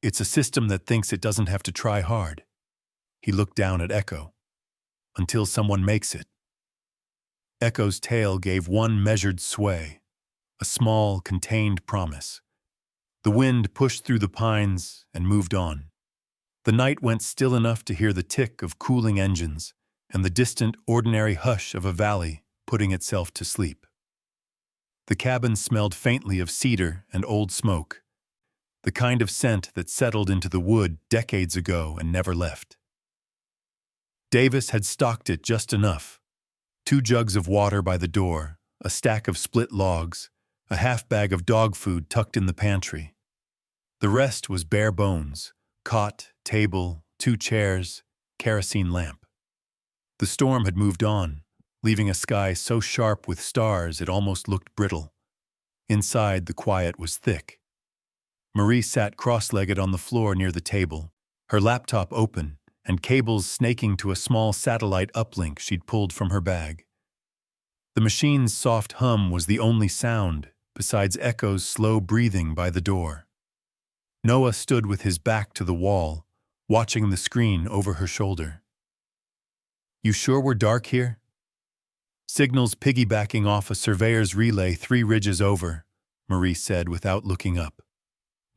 A: It's a system that thinks it doesn't have to try hard. He looked down at Echo. Until someone makes it. Echo's tail gave one measured sway, a small, contained promise. The wind pushed through the pines and moved on. The night went still enough to hear the tick of cooling engines and the distant, ordinary hush of a valley putting itself to sleep. The cabin smelled faintly of cedar and old smoke, the kind of scent that settled into the wood decades ago and never left. Davis had stocked it just enough. 2 jugs of water by the door, a stack of split logs, a half bag of dog food tucked in the pantry. The rest was bare bones, cot, table, 2 chairs, kerosene lamp. The storm had moved on, leaving a sky so sharp with stars it almost looked brittle. Inside, the quiet was thick. Marie sat cross-legged on the floor near the table, her laptop open and cables snaking to a small satellite uplink she'd pulled from her bag. The machine's soft hum was the only sound, besides Echo's slow breathing by the door. Noah stood with his back to the wall, watching the screen over her shoulder. You sure we're dark here? Signals piggybacking off a surveyor's relay 3 ridges over, Marie said without looking up.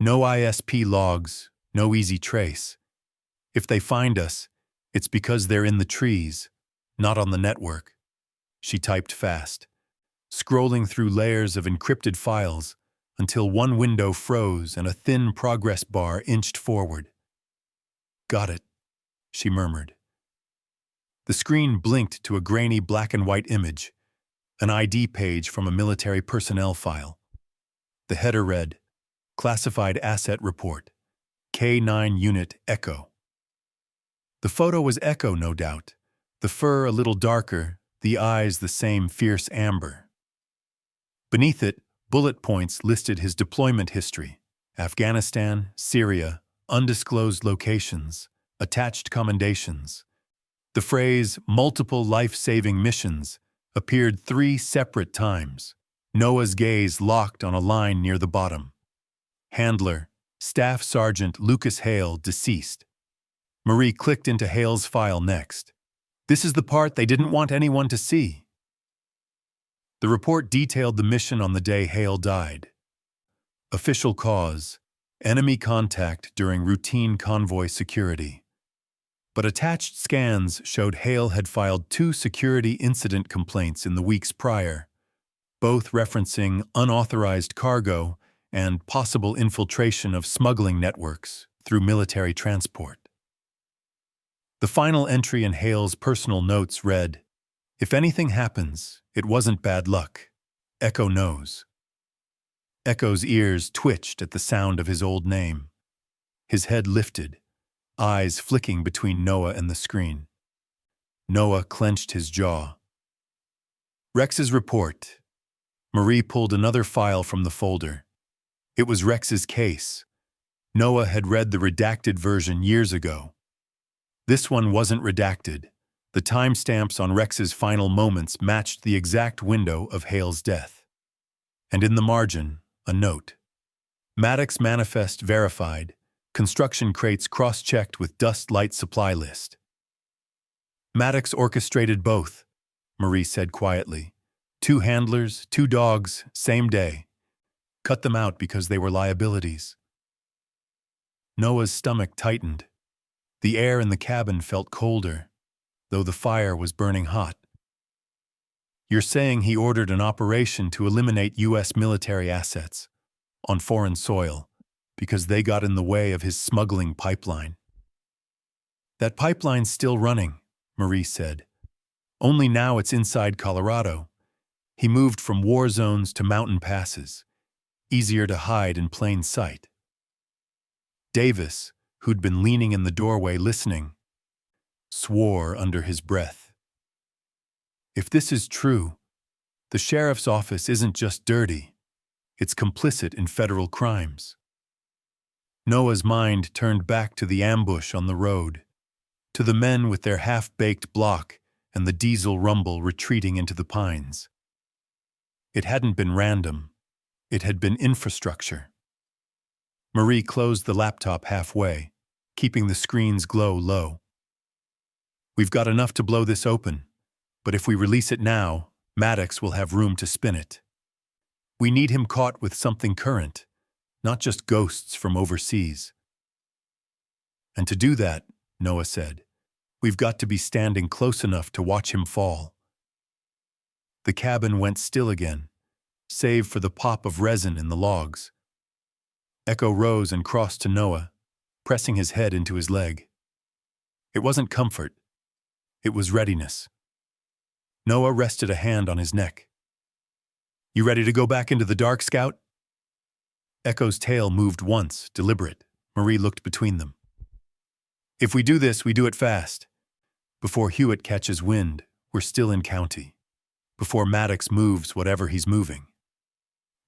A: No ISP logs, no easy trace. If they find us, it's because they're in the trees, not on the network. She typed fast, scrolling through layers of encrypted files until one window froze and a thin progress bar inched forward. Got it, she murmured. The screen blinked to a grainy black and white image, an ID page from a military personnel file. The header read, Classified Asset Report, K9 Unit Echo. The photo was Echo, no doubt, the fur a little darker, the eyes the same fierce amber. Beneath it, bullet points listed his deployment history: Afghanistan, Syria, undisclosed locations, attached commendations. The phrase multiple life-saving missions appeared 3 separate times, Noah's gaze locked on a line near the bottom. Handler, Staff Sergeant Lucas Hale, deceased. Marie clicked into Hale's file next. This is the part they didn't want anyone to see. The report detailed the mission on the day Hale died. Official cause: enemy contact during routine convoy security. But attached scans showed Hale had filed 2 security incident complaints in the weeks prior, both referencing unauthorized cargo and possible infiltration of smuggling networks through military transport. The final entry in Hale's personal notes read, "If anything happens, it wasn't bad luck. Echo knows." Echo's ears twitched at the sound of his old name. His head lifted, eyes flicking between Noah and the screen. Noah clenched his jaw. Rex's report. Marie pulled another file from the folder. It was Rex's case. Noah had read the redacted version years ago. This one wasn't redacted. The timestamps on Rex's final moments matched the exact window of Hale's death. And in the margin, a note. Maddox manifest verified. Construction crates cross-checked with dust light supply list. Maddox orchestrated both, Marie said quietly. 2 handlers, 2 dogs, same day. Cut them out because they were liabilities. Noah's stomach tightened. The air in the cabin felt colder, though the fire was burning hot. You're saying he ordered an operation to eliminate U.S. military assets on foreign soil because they got in the way of his smuggling pipeline. That pipeline's still running, Marie said. Only now it's inside Colorado. He moved from war zones to mountain passes, easier to hide in plain sight. Davis, who'd been leaning in the doorway listening, swore under his breath. If this is true, the sheriff's office isn't just dirty, it's complicit in federal crimes. Noah's mind turned back to the ambush on the road, to the men with their half-baked block and the diesel rumble retreating into the pines. It hadn't been random. It had been infrastructure. Marie closed the laptop halfway, keeping the screen's glow low. We've got enough to blow this open, but if we release it now, Maddox will have room to spin it. We need him caught with something current, not just ghosts from overseas. And to do that, Noah said, we've got to be standing close enough to watch him fall. The cabin went still again, save for the pop of resin in the logs. Echo rose and crossed to Noah, pressing his head into his leg. It wasn't comfort. It was readiness. Noah rested a hand on his neck. You ready to go back into the dark, Scout? Echo's tail moved once, deliberate. Marie looked between them. If we do this, we do it fast. Before Hewitt catches wind, we're still in county. Before Maddox moves whatever he's moving.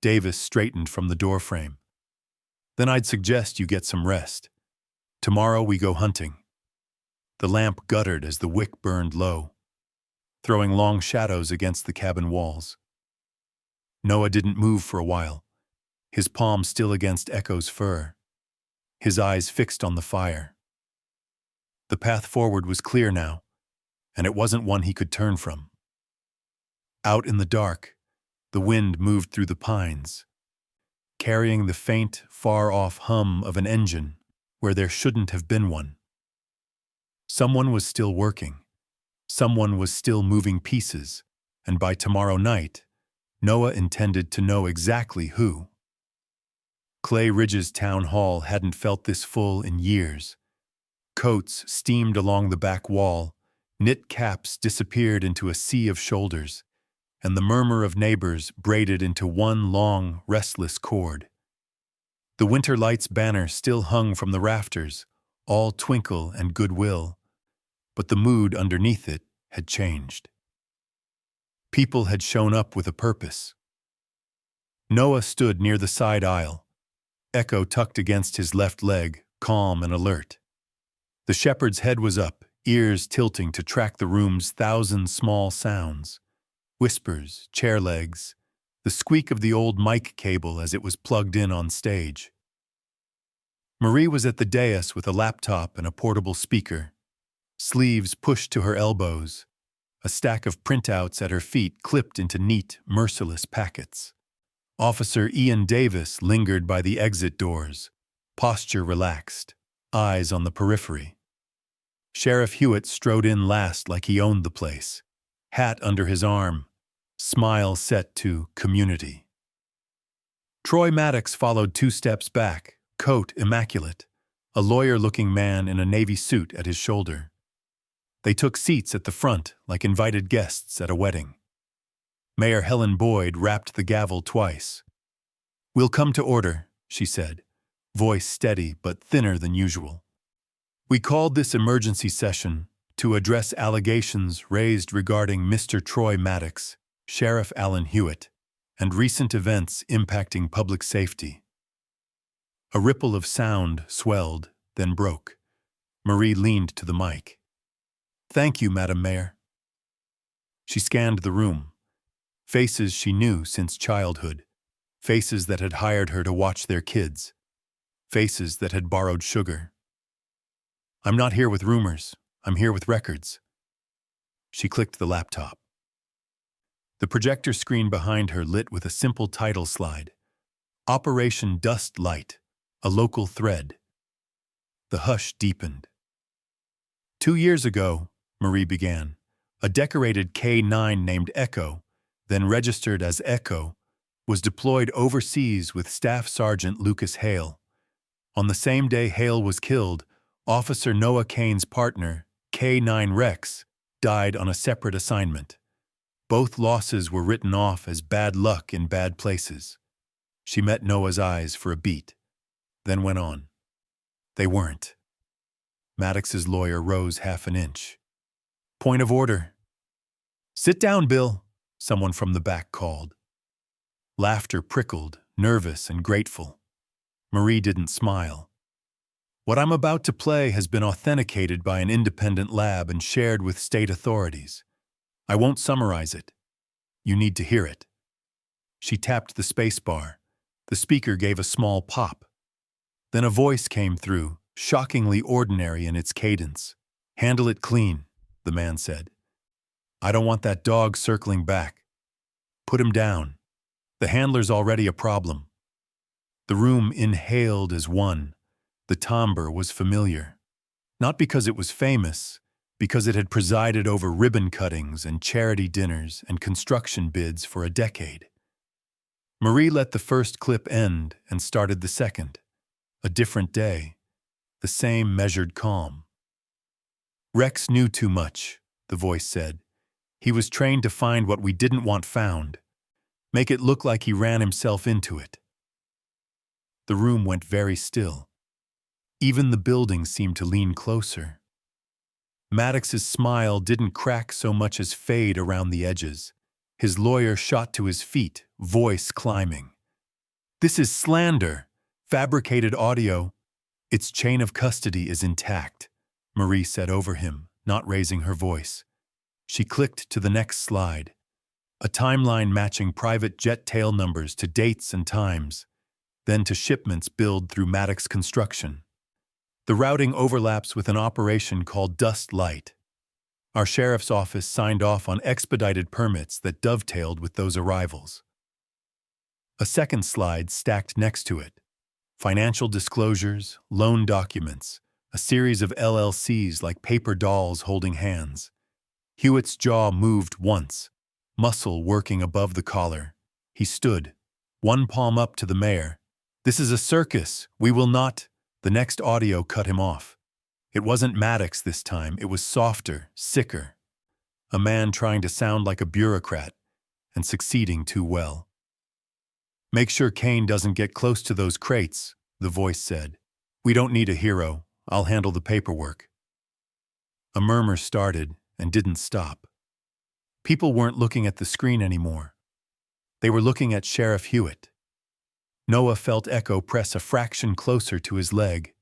A: Davis straightened from the doorframe. Then I'd suggest you get some rest. Tomorrow we go hunting. The lamp guttered as the wick burned low, throwing long shadows against the cabin walls. Noah didn't move for a while, his palm still against Echo's fur, his eyes fixed on the fire. The path forward was clear now, and it wasn't one he could turn from. Out in the dark, the wind moved through the pines, carrying the faint, far-off hum of an engine where there shouldn't have been one. Someone was still working. Someone was still moving pieces, and by tomorrow night, Noah intended to know exactly who. Clay Ridge's town hall hadn't felt this full in years. Coats steamed along the back wall, knit caps disappeared into a sea of shoulders, and the murmur of neighbors braided into one long, restless chord. The Winter Lights banner still hung from the rafters, all twinkle and goodwill, but the mood underneath it had changed. People had shown up with a purpose. Noah stood near the side aisle, Echo tucked against his left leg, calm and alert. The shepherd's head was up, ears tilting to track the room's 1,000 small sounds. Whispers, chair legs, the squeak of the old mic cable as it was plugged in on stage. Marie was at the dais with a laptop and a portable speaker, sleeves pushed to her elbows, a stack of printouts at her feet clipped into neat, merciless packets. Officer Ian Davis lingered by the exit doors, posture relaxed, eyes on the periphery. Sheriff Hewitt strode in last like he owned the place, hat under his arm, smile set to community. Troy Maddox followed 2 steps back, coat immaculate, a lawyer-looking man in a navy suit at his shoulder. They took seats at the front like invited guests at a wedding. Mayor Helen Boyd rapped the gavel twice. "We'll come to order," she said, voice steady but thinner than usual. "We called this emergency session to address allegations raised regarding Mr. Troy Maddox, Sheriff Alan Hewitt, and recent events impacting public safety." A ripple of sound swelled, then broke. Marie leaned to the mic. "Thank you, Madam Mayor." She scanned the room. Faces she knew since childhood. Faces that had hired her to watch their kids. Faces that had borrowed sugar. "I'm not here with rumors. I'm here with records." She clicked the laptop. The projector screen behind her lit with a simple title slide. Operation Dust Light, a local thread. The hush deepened. 2 years ago, Marie began, a decorated K-9 named Echo, then registered as Echo, was deployed overseas with Staff Sergeant Lucas Hale. On the same day Hale was killed, Officer Noah Kane's partner, K-9 Rex, died on a separate assignment. Both losses were written off as bad luck in bad places. She met Noah's eyes for a beat, then went on. They weren't. Maddox's lawyer rose half an inch. "Point of order." "Sit down, Bill," someone from the back called. Laughter prickled, nervous and grateful. Marie didn't smile. "What I'm about to play has been authenticated by an independent lab and shared with state authorities. I won't summarize it. You need to hear it." She tapped the space bar. The speaker gave a small pop. Then a voice came through, shockingly ordinary in its cadence. "Handle it clean," the man said. "I don't want that dog circling back. Put him down. The handler's already a problem." The room inhaled as one. The timbre was familiar. Not because it was famous, because it had presided over ribbon cuttings and charity dinners and construction bids for a decade. Marie let the first clip end and started the second. A different day. The same measured calm. "Rex knew too much," the voice said. "He was trained to find what we didn't want found. Make it look like he ran himself into it." The room went very still. Even the building seemed to lean closer. Maddox's smile didn't crack so much as fade around the edges. His lawyer shot to his feet, voice climbing. "This is slander, fabricated audio. Its chain of custody is intact," Marie said over him, not raising her voice. She clicked to the next slide. A timeline matching private jet tail numbers to dates and times, then to shipments billed through Maddox Construction. The routing overlaps with an operation called Dust Light. Our sheriff's office signed off on expedited permits that dovetailed with those arrivals. A second slide stacked next to it. Financial disclosures, loan documents, a series of LLCs like paper dolls holding hands. Hewitt's jaw moved once, muscle working above the collar. He stood, one palm up to the mayor. "This is a circus. We will not—" The next audio cut him off. It wasn't Maddox this time. It was softer, sicker. A man trying to sound like a bureaucrat and succeeding too well. "Make sure Kane doesn't get close to those crates," the voice said. "We don't need a hero. I'll handle the paperwork." A murmur started and didn't stop. People weren't looking at the screen anymore. They were looking at Sheriff Hewitt. Noah felt Echo press a fraction closer to his leg.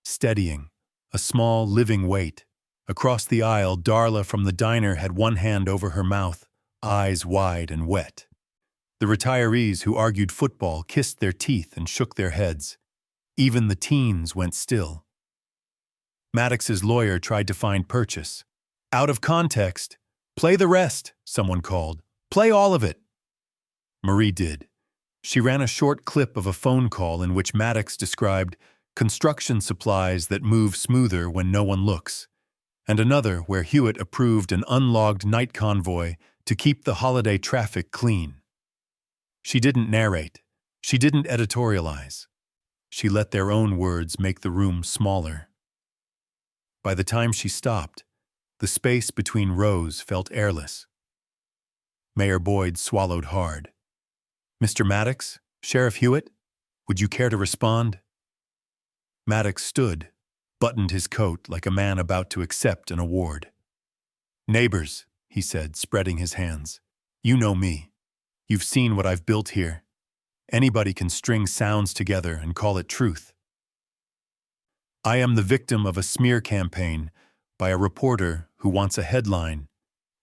A: Steadying, a small, living weight. Across the aisle, Darla from the diner had one hand over her mouth, eyes wide and wet. The retirees who argued football kissed their teeth and shook their heads. Even the teens went still. Maddox's lawyer tried to find purchase. Out of context. Play the rest, someone called. Play all of it. Marie did. She ran a short clip of a phone call in which Maddox described construction supplies that move smoother when no one looks, and another where Hewitt approved an unlogged night convoy to keep the holiday traffic clean. She didn't narrate. She didn't editorialize. She let their own words make the room smaller. By the time she stopped, the space between rows felt airless. Mayor Boyd swallowed hard. "Mr. Maddox, Sheriff Hewitt, would you care to respond?" Maddox stood, buttoned his coat like a man about to accept an award. "Neighbors," he said, spreading his hands. "You know me. You've seen what I've built here. Anybody can string sounds together and call it truth. I am the victim of a smear campaign by a reporter who wants a headline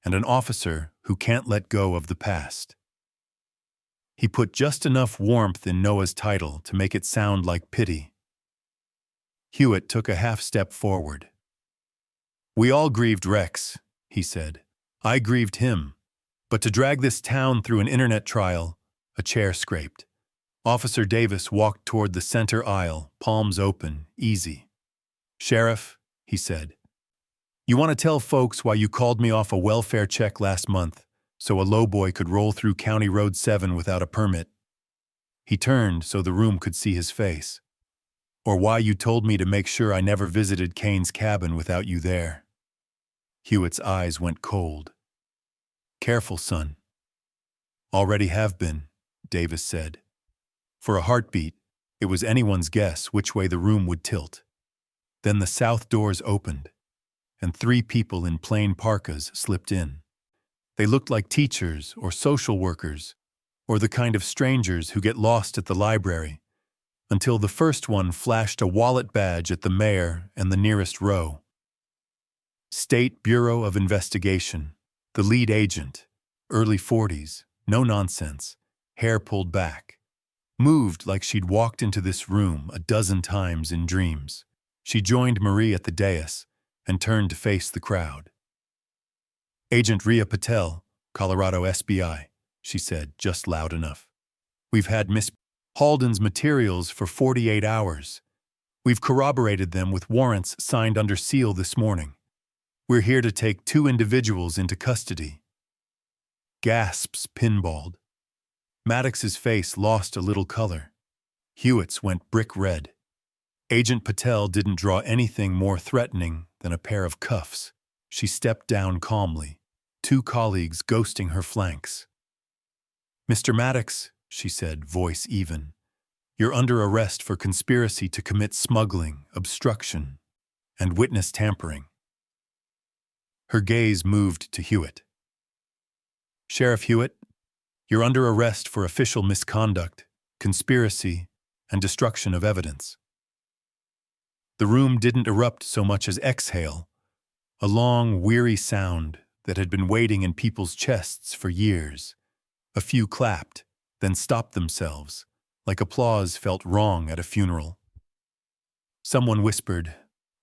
A: and an officer who can't let go of the past." He put just enough warmth in Noah's title to make it sound like pity. Hewitt took a half-step forward. "We all grieved Rex," he said. "I grieved him. But to drag this town through an internet trial," a chair scraped. Officer Davis walked toward the center aisle, palms open, easy. "Sheriff," he said, "you want to tell folks why you called me off a welfare check last month so a lowboy could roll through County Road 7 without a permit?" He turned so the room could see his face. "Or why you told me to make sure I never visited Kane's cabin without you there?" Hewitt's eyes went cold. "Careful, son." "Already have been," Davis said. For a heartbeat, it was anyone's guess which way the room would tilt. Then the south doors opened, and 3 people in plain parkas slipped in. They looked like teachers or social workers, or the kind of strangers who get lost at the library, until the first one flashed a wallet badge at the mayor and the nearest row. State Bureau of Investigation, the lead agent, early 40s, no nonsense, hair pulled back. Moved like she'd walked into this room a dozen times in dreams. She joined Marie at the dais and turned to face the crowd. "Agent Rhea Patel, Colorado SBI, she said, just loud enough. "We've had Miss Halden's materials for 48 hours. We've corroborated them with warrants signed under seal this morning. We're here to take 2 individuals into custody." Gasps pinballed. Maddox's face lost a little color. Hewitt's went brick red. Agent Patel didn't draw anything more threatening than a pair of cuffs. She stepped down calmly, 2 colleagues ghosting her flanks. "Mr. Maddox," she said, voice even, "you're under arrest for conspiracy to commit smuggling, obstruction, and witness tampering." Her gaze moved to Hewitt. "Sheriff Hewitt, you're under arrest for official misconduct, conspiracy, and destruction of evidence." The room didn't erupt so much as exhale, a long, weary sound that had been waiting in people's chests for years. A few clapped, then stopped themselves, like applause felt wrong at a funeral. Someone whispered,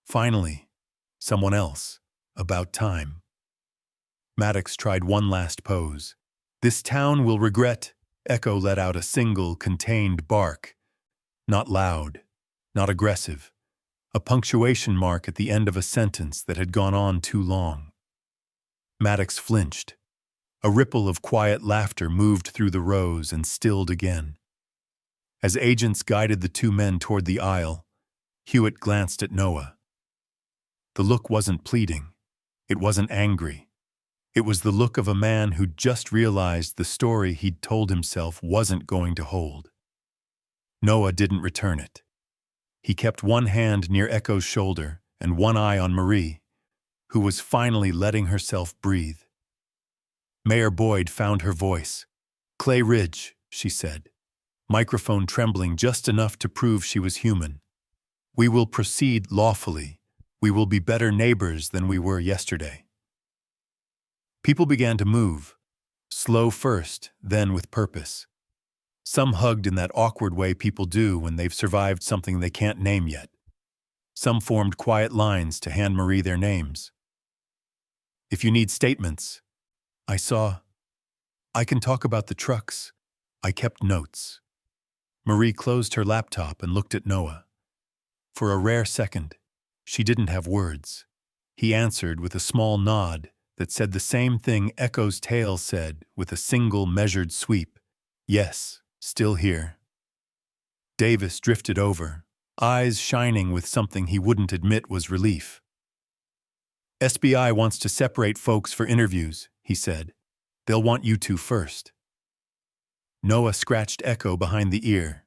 A: "Finally," someone else, "About time." Maddox tried one last pose. "This town will regret," Echo let out a single, contained bark. Not loud, not aggressive. A punctuation mark at the end of a sentence that had gone on too long. Maddox flinched. A ripple of quiet laughter moved through the rows and stilled again. As agents guided the 2 men toward the aisle, Hewitt glanced at Noah. The look wasn't pleading. It wasn't angry. It was the look of a man who'd just realized the story he'd told himself wasn't going to hold. Noah didn't return it. He kept one hand near Echo's shoulder and one eye on Marie, who was finally letting herself breathe. Mayor Boyd found her voice. "Clay Ridge," she said, microphone trembling just enough to prove she was human. "We will proceed lawfully. We will be better neighbors than we were yesterday." People began to move. Slow first, then with purpose. Some hugged in that awkward way people do when they've survived something they can't name yet. Some formed quiet lines to hand Marie their names. If you need statements, I can talk about the trucks. I kept notes. Marie closed her laptop and looked at Noah. For a rare second, she didn't have words. He answered with a small nod that said the same thing Echo's tail said with a single measured sweep. Yes, still here. Davis drifted over, eyes shining with something he wouldn't admit was relief. SBI wants to separate folks for interviews, he said. They'll want you two first. Noah scratched Echo behind the ear,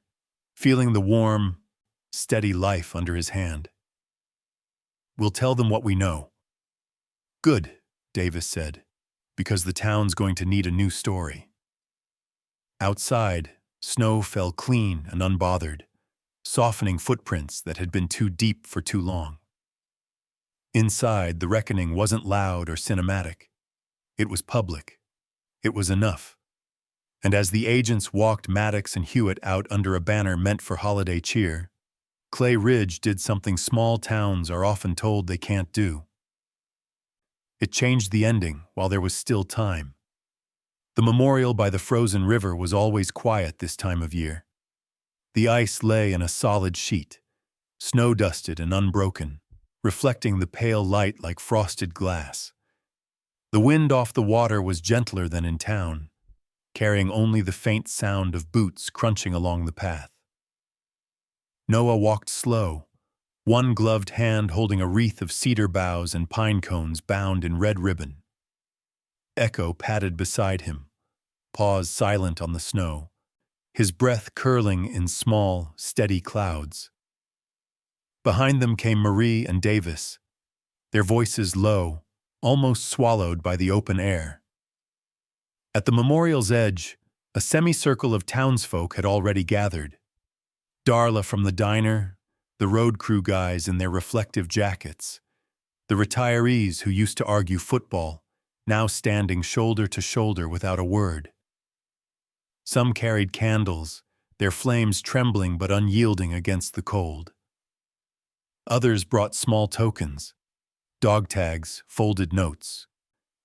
A: feeling the warm, steady life under his hand. We'll tell them what we know. Good, Davis said, because the town's going to need a new story. Outside, snow fell clean and unbothered, softening footprints that had been too deep for too long. Inside, the reckoning wasn't loud or cinematic. It was public. It was enough. And as the agents walked Maddox and Hewitt out under a banner meant for holiday cheer, Clay Ridge did something small towns are often told they can't do. It changed the ending while there was still time. The memorial by the frozen river was always quiet this time of year. The ice lay in a solid sheet, snow-dusted and unbroken, reflecting the pale light like frosted glass. The wind off the water was gentler than in town, carrying only the faint sound of boots crunching along the path. Noah walked slow, one gloved hand holding a wreath of cedar boughs and pine cones bound in red ribbon. Echo padded beside him, paws silent on the snow, his breath curling in small, steady clouds. Behind them came Marie and Davis, their voices low, almost swallowed by the open air. At the memorial's edge, a semicircle of townsfolk had already gathered. Darla from the diner, the road crew guys in their reflective jackets, the retirees who used to argue football, now standing shoulder to shoulder without a word. Some carried candles, their flames trembling but unyielding against the cold. Others brought small tokens, dog tags, folded notes,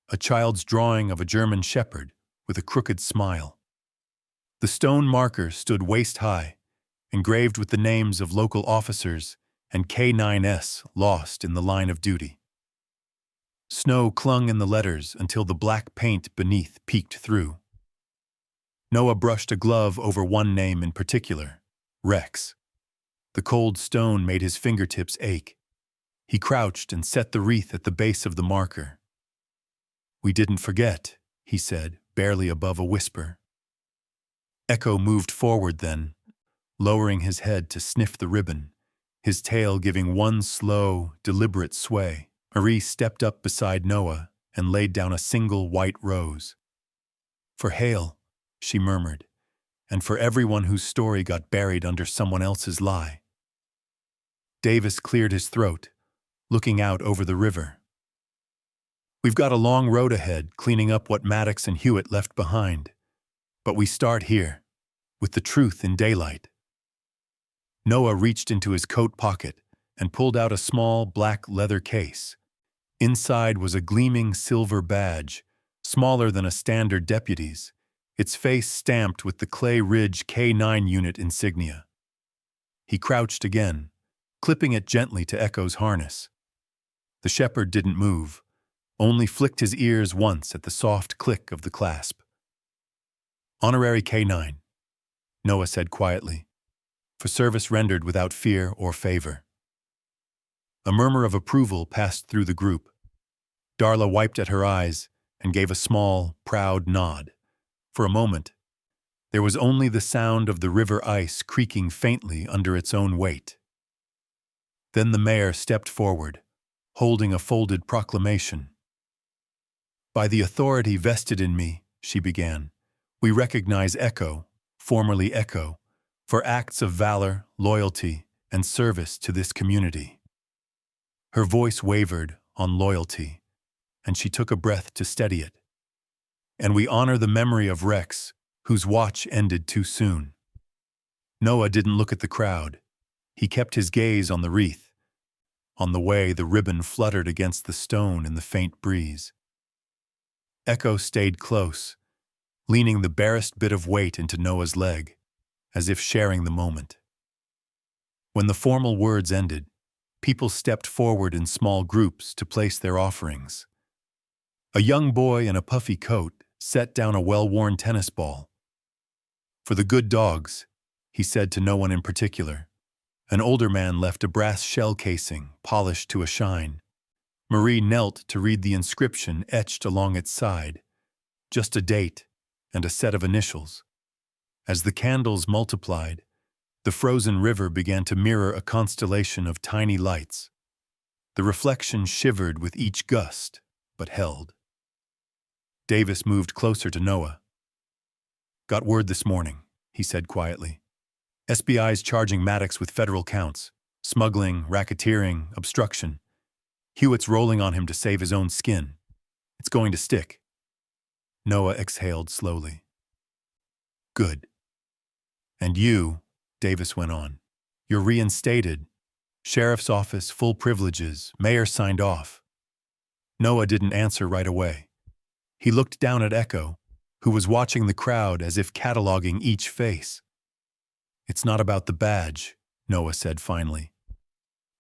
A: a child's drawing of a German shepherd with a crooked smile. The stone marker stood waist-high, engraved with the names of local officers and K9S lost in the line of duty. Snow clung in the letters until the black paint beneath peeked through. Noah brushed a glove over one name in particular, Rex. The cold stone made his fingertips ache. He crouched and set the wreath at the base of the marker. We didn't forget, he said, barely above a whisper. Echo moved forward then, lowering his head to sniff the ribbon, his tail giving one slow, deliberate sway. Marie stepped up beside Noah and laid down a single white rose. For Hale, she murmured, and for everyone whose story got buried under someone else's lie. Davis cleared his throat, looking out over the river. We've got a long road ahead, cleaning up what Maddox and Hewitt left behind. But we start here, with the truth in daylight. Noah reached into his coat pocket and pulled out a small black leather case. Inside was a gleaming silver badge, smaller than a standard deputy's, its face stamped with the Clay Ridge K9 unit insignia. He crouched again, clipping it gently to Echo's harness. The shepherd didn't move, only flicked his ears once at the soft click of the clasp. Honorary K9, Noah said quietly, for service rendered without fear or favor. A murmur of approval passed through the group. Darla wiped at her eyes and gave a small, proud nod. For a moment, there was only the sound of the river ice creaking faintly under its own weight. Then the mayor stepped forward, holding a folded proclamation. By the authority vested in me, she began, we recognize Echo, formerly Echo, for acts of valor, loyalty, and service to this community. Her voice wavered on loyalty, and she took a breath to steady it. And we honor the memory of Rex, whose watch ended too soon. Noah didn't look at the crowd. He kept his gaze on the wreath, on the way the ribbon fluttered against the stone in the faint breeze. Echo stayed close, leaning the barest bit of weight into Noah's leg, as if sharing the moment. When the formal words ended, people stepped forward in small groups to place their offerings. A young boy in a puffy coat set down a well-worn tennis ball. "For the good dogs," he said to no one in particular. An older man left a brass shell casing, polished to a shine. Marie knelt to read the inscription etched along its side, just a date and a set of initials. As the candles multiplied, the frozen river began to mirror a constellation of tiny lights. The reflection shivered with each gust, but held. Davis moved closer to Noah. "Got word this morning," he said quietly. "SBI's charging Maddox with federal counts: smuggling, racketeering, obstruction. Hewitt's rolling on him to save his own skin. It's going to stick." Noah exhaled slowly. "Good. And you," Davis went on, "you're reinstated. Sheriff's office, full privileges, mayor signed off." Noah didn't answer right away. He looked down at Echo, who was watching the crowd as if cataloging each face. "It's not about the badge," Noah said finally.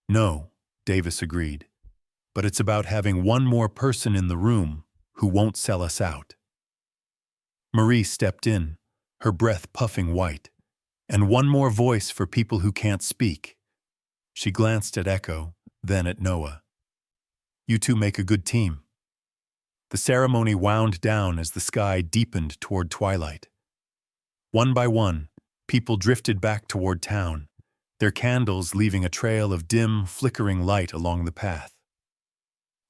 A: "No," Davis agreed, "but it's about having one more person in the room who won't sell us out." Marie stepped in, her breath puffing white. "And one more voice for people who can't speak." She glanced at Echo, then at Noah. "You two make a good team." The ceremony wound down as the sky deepened toward twilight. One by one, people drifted back toward town, their candles leaving a trail of dim, flickering light along the path.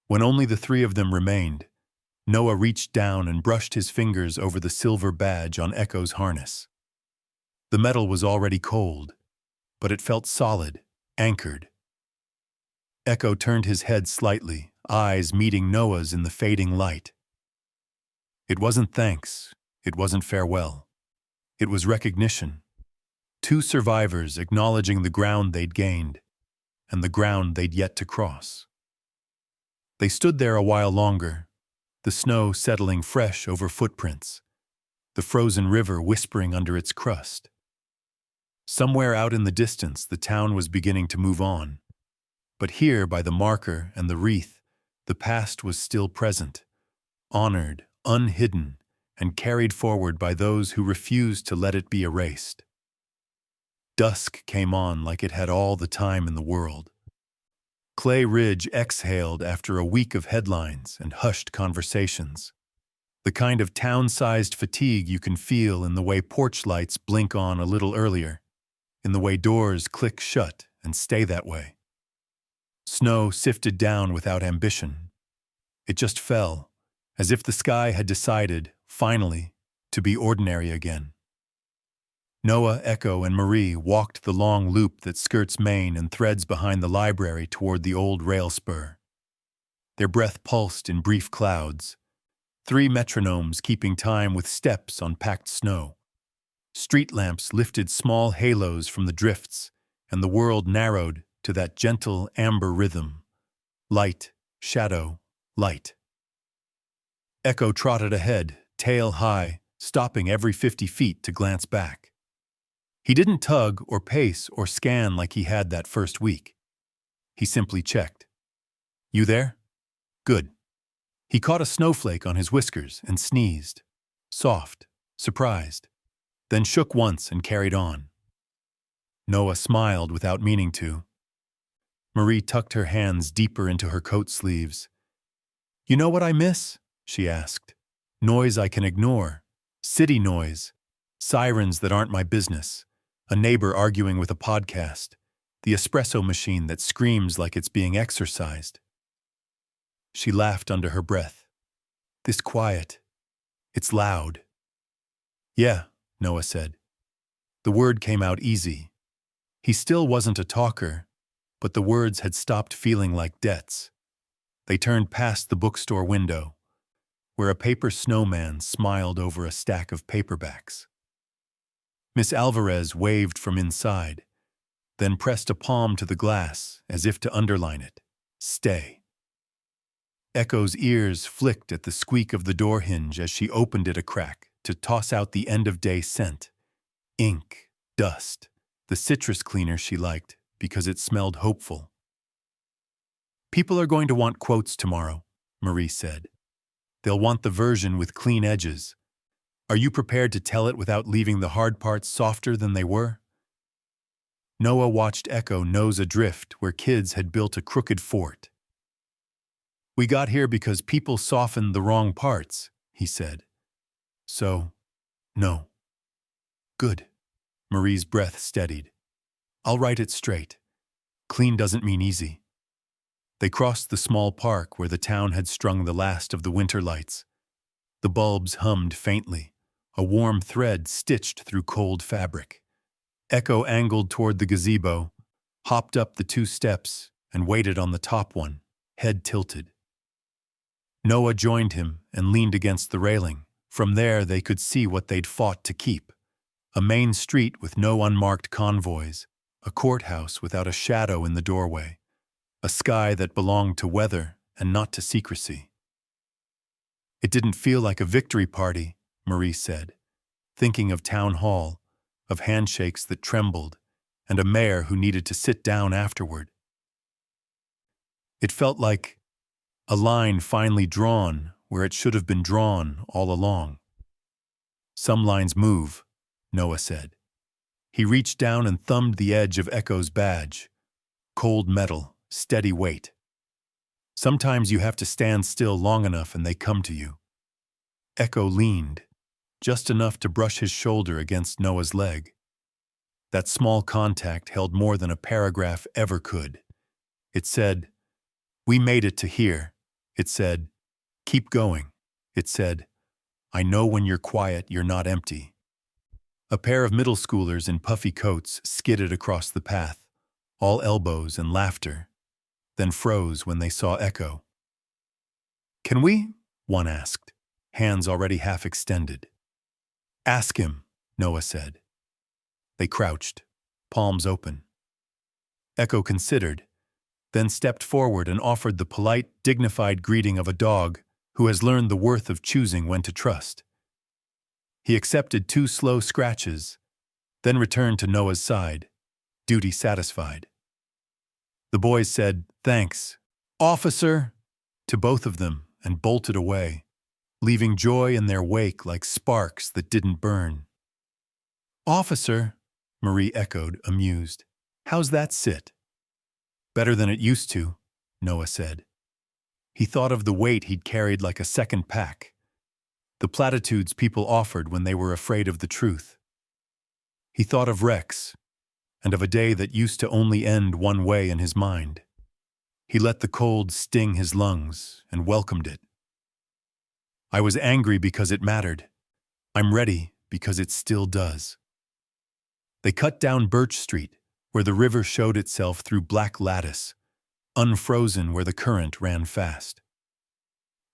A: When only the three of them remained, Noah reached down and brushed his fingers over the silver badge on Echo's harness. The metal was already cold, but it felt solid, anchored. Echo turned his head slightly, eyes meeting Noah's in the fading light. It wasn't thanks, it wasn't farewell. It was recognition. Two survivors acknowledging the ground they'd gained, and the ground they'd yet to cross. They stood there a while longer, the snow settling fresh over footprints, the frozen river whispering under its crust. Somewhere out in the distance, the town was beginning to move on. But here, by the marker and the wreath, the past was still present, honored, unhidden, and carried forward by those who refused to let it be erased. Dusk came on like it had all the time in the world. Clay Ridge exhaled after a week of headlines and hushed conversations. The kind of town-sized fatigue you can feel in the way porch lights blink on a little earlier, in the way doors click shut and stay that way. Snow sifted down without ambition. It just fell, as if the sky had decided, finally, to be ordinary again. Noah, Echo, and Marie walked the long loop that skirts Main and threads behind the library toward the old rail spur. Their breath pulsed in brief clouds, 3 metronomes keeping time with steps on packed snow. Street lamps lifted small halos from the drifts, and the world narrowed to that gentle amber rhythm. Light, shadow, light. Echo trotted ahead, tail high, stopping every 50 feet to glance back. He didn't tug or pace or scan like he had that first week. He simply checked. "You there?" "Good." He caught a snowflake on his whiskers and sneezed. Soft, surprised. Then shook once and carried on. Noah smiled without meaning to. Marie tucked her hands deeper into her coat sleeves. "You know what I miss?" she asked. "Noise I can ignore. City noise. Sirens that aren't my business. A neighbor arguing with a podcast. The espresso machine that screams like it's being exercised." She laughed under her breath. "This quiet. It's loud." "Yeah," Noah said. The word came out easy. He still wasn't a talker, but the words had stopped feeling like debts. They turned past the bookstore window. where a paper snowman smiled over a stack of paperbacks. Miss Alvarez waved from inside, then pressed a palm to the glass as if to underline it. Stay. Echo's ears flicked at the squeak of the door hinge as she opened it a crack to toss out the end-of-day scent. Ink, dust, the citrus cleaner she liked because it smelled hopeful. People are going to want quotes tomorrow, Marie said. They'll want the version with clean edges. Are you prepared to tell it without leaving the hard parts softer than they were? Noah watched Echo nose adrift where kids had built a crooked fort. We got here because people softened the wrong parts, he said. So, no. Good. Marie's breath steadied. I'll write it straight. Clean doesn't mean easy. They crossed the small park where the town had strung the last of the winter lights. The bulbs hummed faintly, a warm thread stitched through cold fabric. Echo angled toward the gazebo, hopped up the 2 steps, and waited on the top one, head tilted. Noah joined him and leaned against the railing. From there they could see what they'd fought to keep. A main street with no unmarked convoys, a courthouse without a shadow in the doorway, a sky that belonged to weather and not to secrecy. It didn't feel like a victory party, Marie said, thinking of town hall, of handshakes that trembled, and a mayor who needed to sit down afterward. It felt like a line finally drawn where it should have been drawn all along. Some lines move, Noah said. He reached down and thumbed the edge of Echo's badge. Cold metal, steady weight. Sometimes you have to stand still long enough and they come to you. Echo leaned, just enough to brush his shoulder against Noah's leg. That small contact held more than a paragraph ever could. It said, "We made it to here." It said, "Keep going." It said, "I know when you're quiet, you're not empty." A pair of middle schoolers in puffy coats skidded across the path, all elbows and laughter, then froze when they saw Echo. "Can we?" one asked, hands already half extended. "Ask him," Noah said. They crouched, palms open. Echo considered, then stepped forward and offered the polite, dignified greeting of a dog who has learned the worth of choosing when to trust. He accepted 2 slow scratches, then returned to Noah's side, duty satisfied. The boys said, "Thanks, officer," to both of them and bolted away, leaving joy in their wake like sparks that didn't burn. "Officer," Marie echoed, amused. "How's that sit?" "Better than it used to," Noah said. He thought of the weight he'd carried like a second pack, the platitudes people offered when they were afraid of the truth. He thought of Rex, and of a day that used to only end one way in his mind. He let the cold sting his lungs and welcomed it. "I was angry because it mattered. I'm ready because it still does." They cut down Birch Street, where the river showed itself through black lattice, unfrozen where the current ran fast.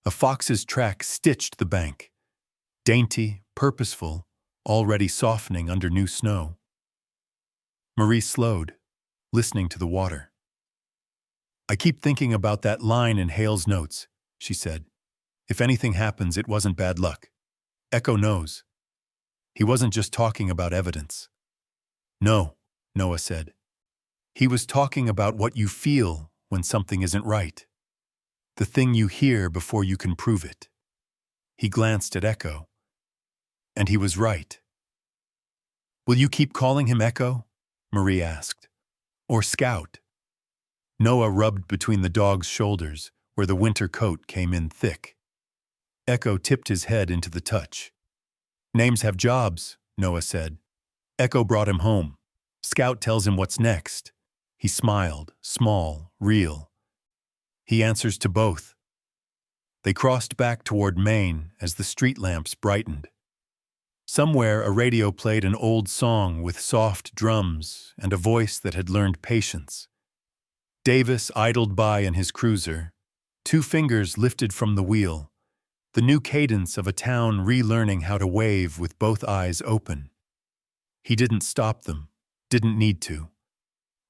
A: A fox's track stitched the bank, dainty, purposeful, already softening under new snow. Marie slowed, listening to the water. "I keep thinking about that line in Hale's notes," she said. "If anything happens, it wasn't bad luck. Echo knows." He wasn't just talking about evidence. "No," Noah said. "He was talking about what you feel when something isn't right. The thing you hear before you can prove it." He glanced at Echo. And he was right. "Will you keep calling him Echo?" Marie asked. "Or Scout?" Noah rubbed between the dog's shoulders, where the winter coat came in thick. Echo tipped his head into the touch. "Names have jobs," Noah said. "Echo brought him home. Scout tells him what's next." He smiled, small, real. "He answers to both." They crossed back toward Maine as the street lamps brightened. Somewhere a radio played an old song with soft drums and a voice that had learned patience. Davis idled by in his cruiser, 2 fingers lifted from the wheel, The new cadence of a town relearning how to wave with both eyes open. He didn't stop them, didn't need to.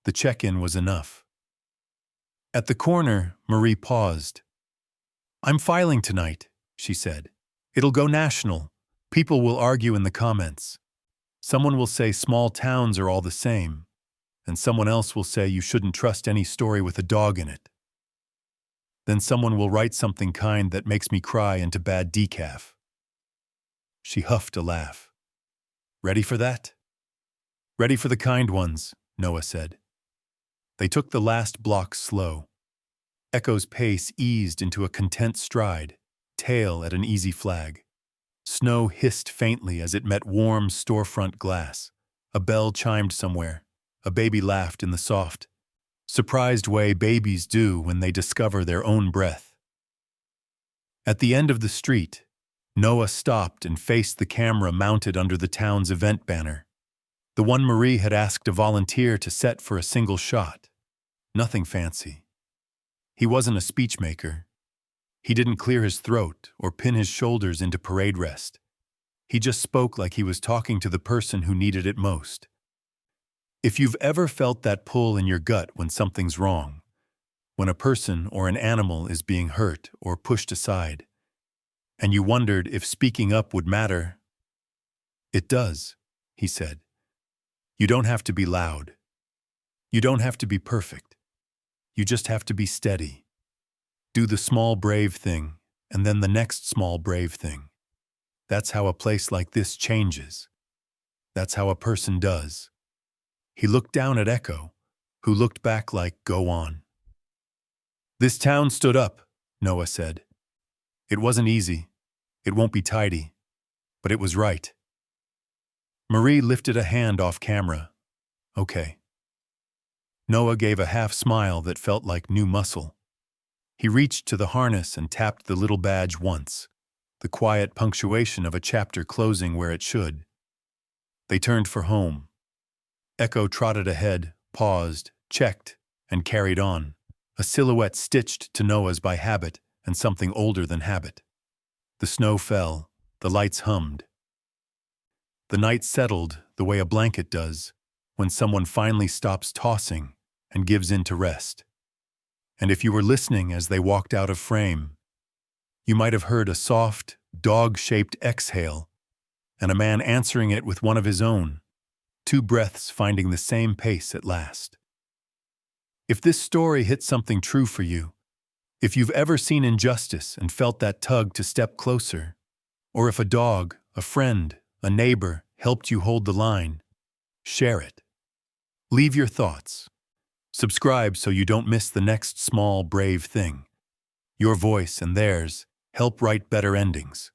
A: The check-in was enough. At the corner, Marie paused. "I'm filing tonight," she said. "It'll go national. People will argue in the comments. Someone will say small towns are all the same, and someone else will say you shouldn't trust any story with a dog in it. Then someone will write something kind that makes me cry into bad decaf." She huffed a laugh. "Ready for that?" "Ready for the kind ones," Noah said. They took the last block slow. Echo's pace eased into a content stride, tail at an easy flag. Snow hissed faintly as it met warm storefront glass. A bell chimed somewhere. A baby laughed in the soft, surprised way babies do when they discover their own breath. At the end of the street, Noah stopped and faced the camera mounted under the town's event banner. The one Marie had asked a volunteer to set for a single shot. Nothing fancy. He wasn't a speechmaker. He didn't clear his throat or pin his shoulders into parade rest. He just spoke like he was talking to the person who needed it most. If you've ever felt that pull in your gut when something's wrong, when a person or an animal is being hurt or pushed aside, and you wondered if speaking up would matter, it does, he said. You don't have to be loud. You don't have to be perfect. You just have to be steady. Do the small brave thing, and then the next small brave thing. That's how a place like this changes. That's how a person does. He looked down at Echo, who looked back like, "Go on." "This town stood up," Noah said. "It wasn't easy. It won't be tidy. But it was right." Marie lifted a hand off camera. "Okay." Noah gave a half smile that felt like new muscle. He reached to the harness and tapped the little badge once, the quiet punctuation of a chapter closing where it should. They turned for home. Echo trotted ahead, paused, checked, and carried on, a silhouette stitched to Noah's by habit and something older than habit. The snow fell, the lights hummed. The night settled the way a blanket does when someone finally stops tossing and gives in to rest. And if you were listening as they walked out of frame, you might have heard a soft, dog-shaped exhale and a man answering it with one of his own, 2 breaths finding the same pace at last. If this story hit something true for you, if you've ever seen injustice and felt that tug to step closer, or if a dog, a friend, a neighbor helped you hold the line, share it. Leave your thoughts. Subscribe so you don't miss the next small, brave thing. Your voice and theirs help write better endings.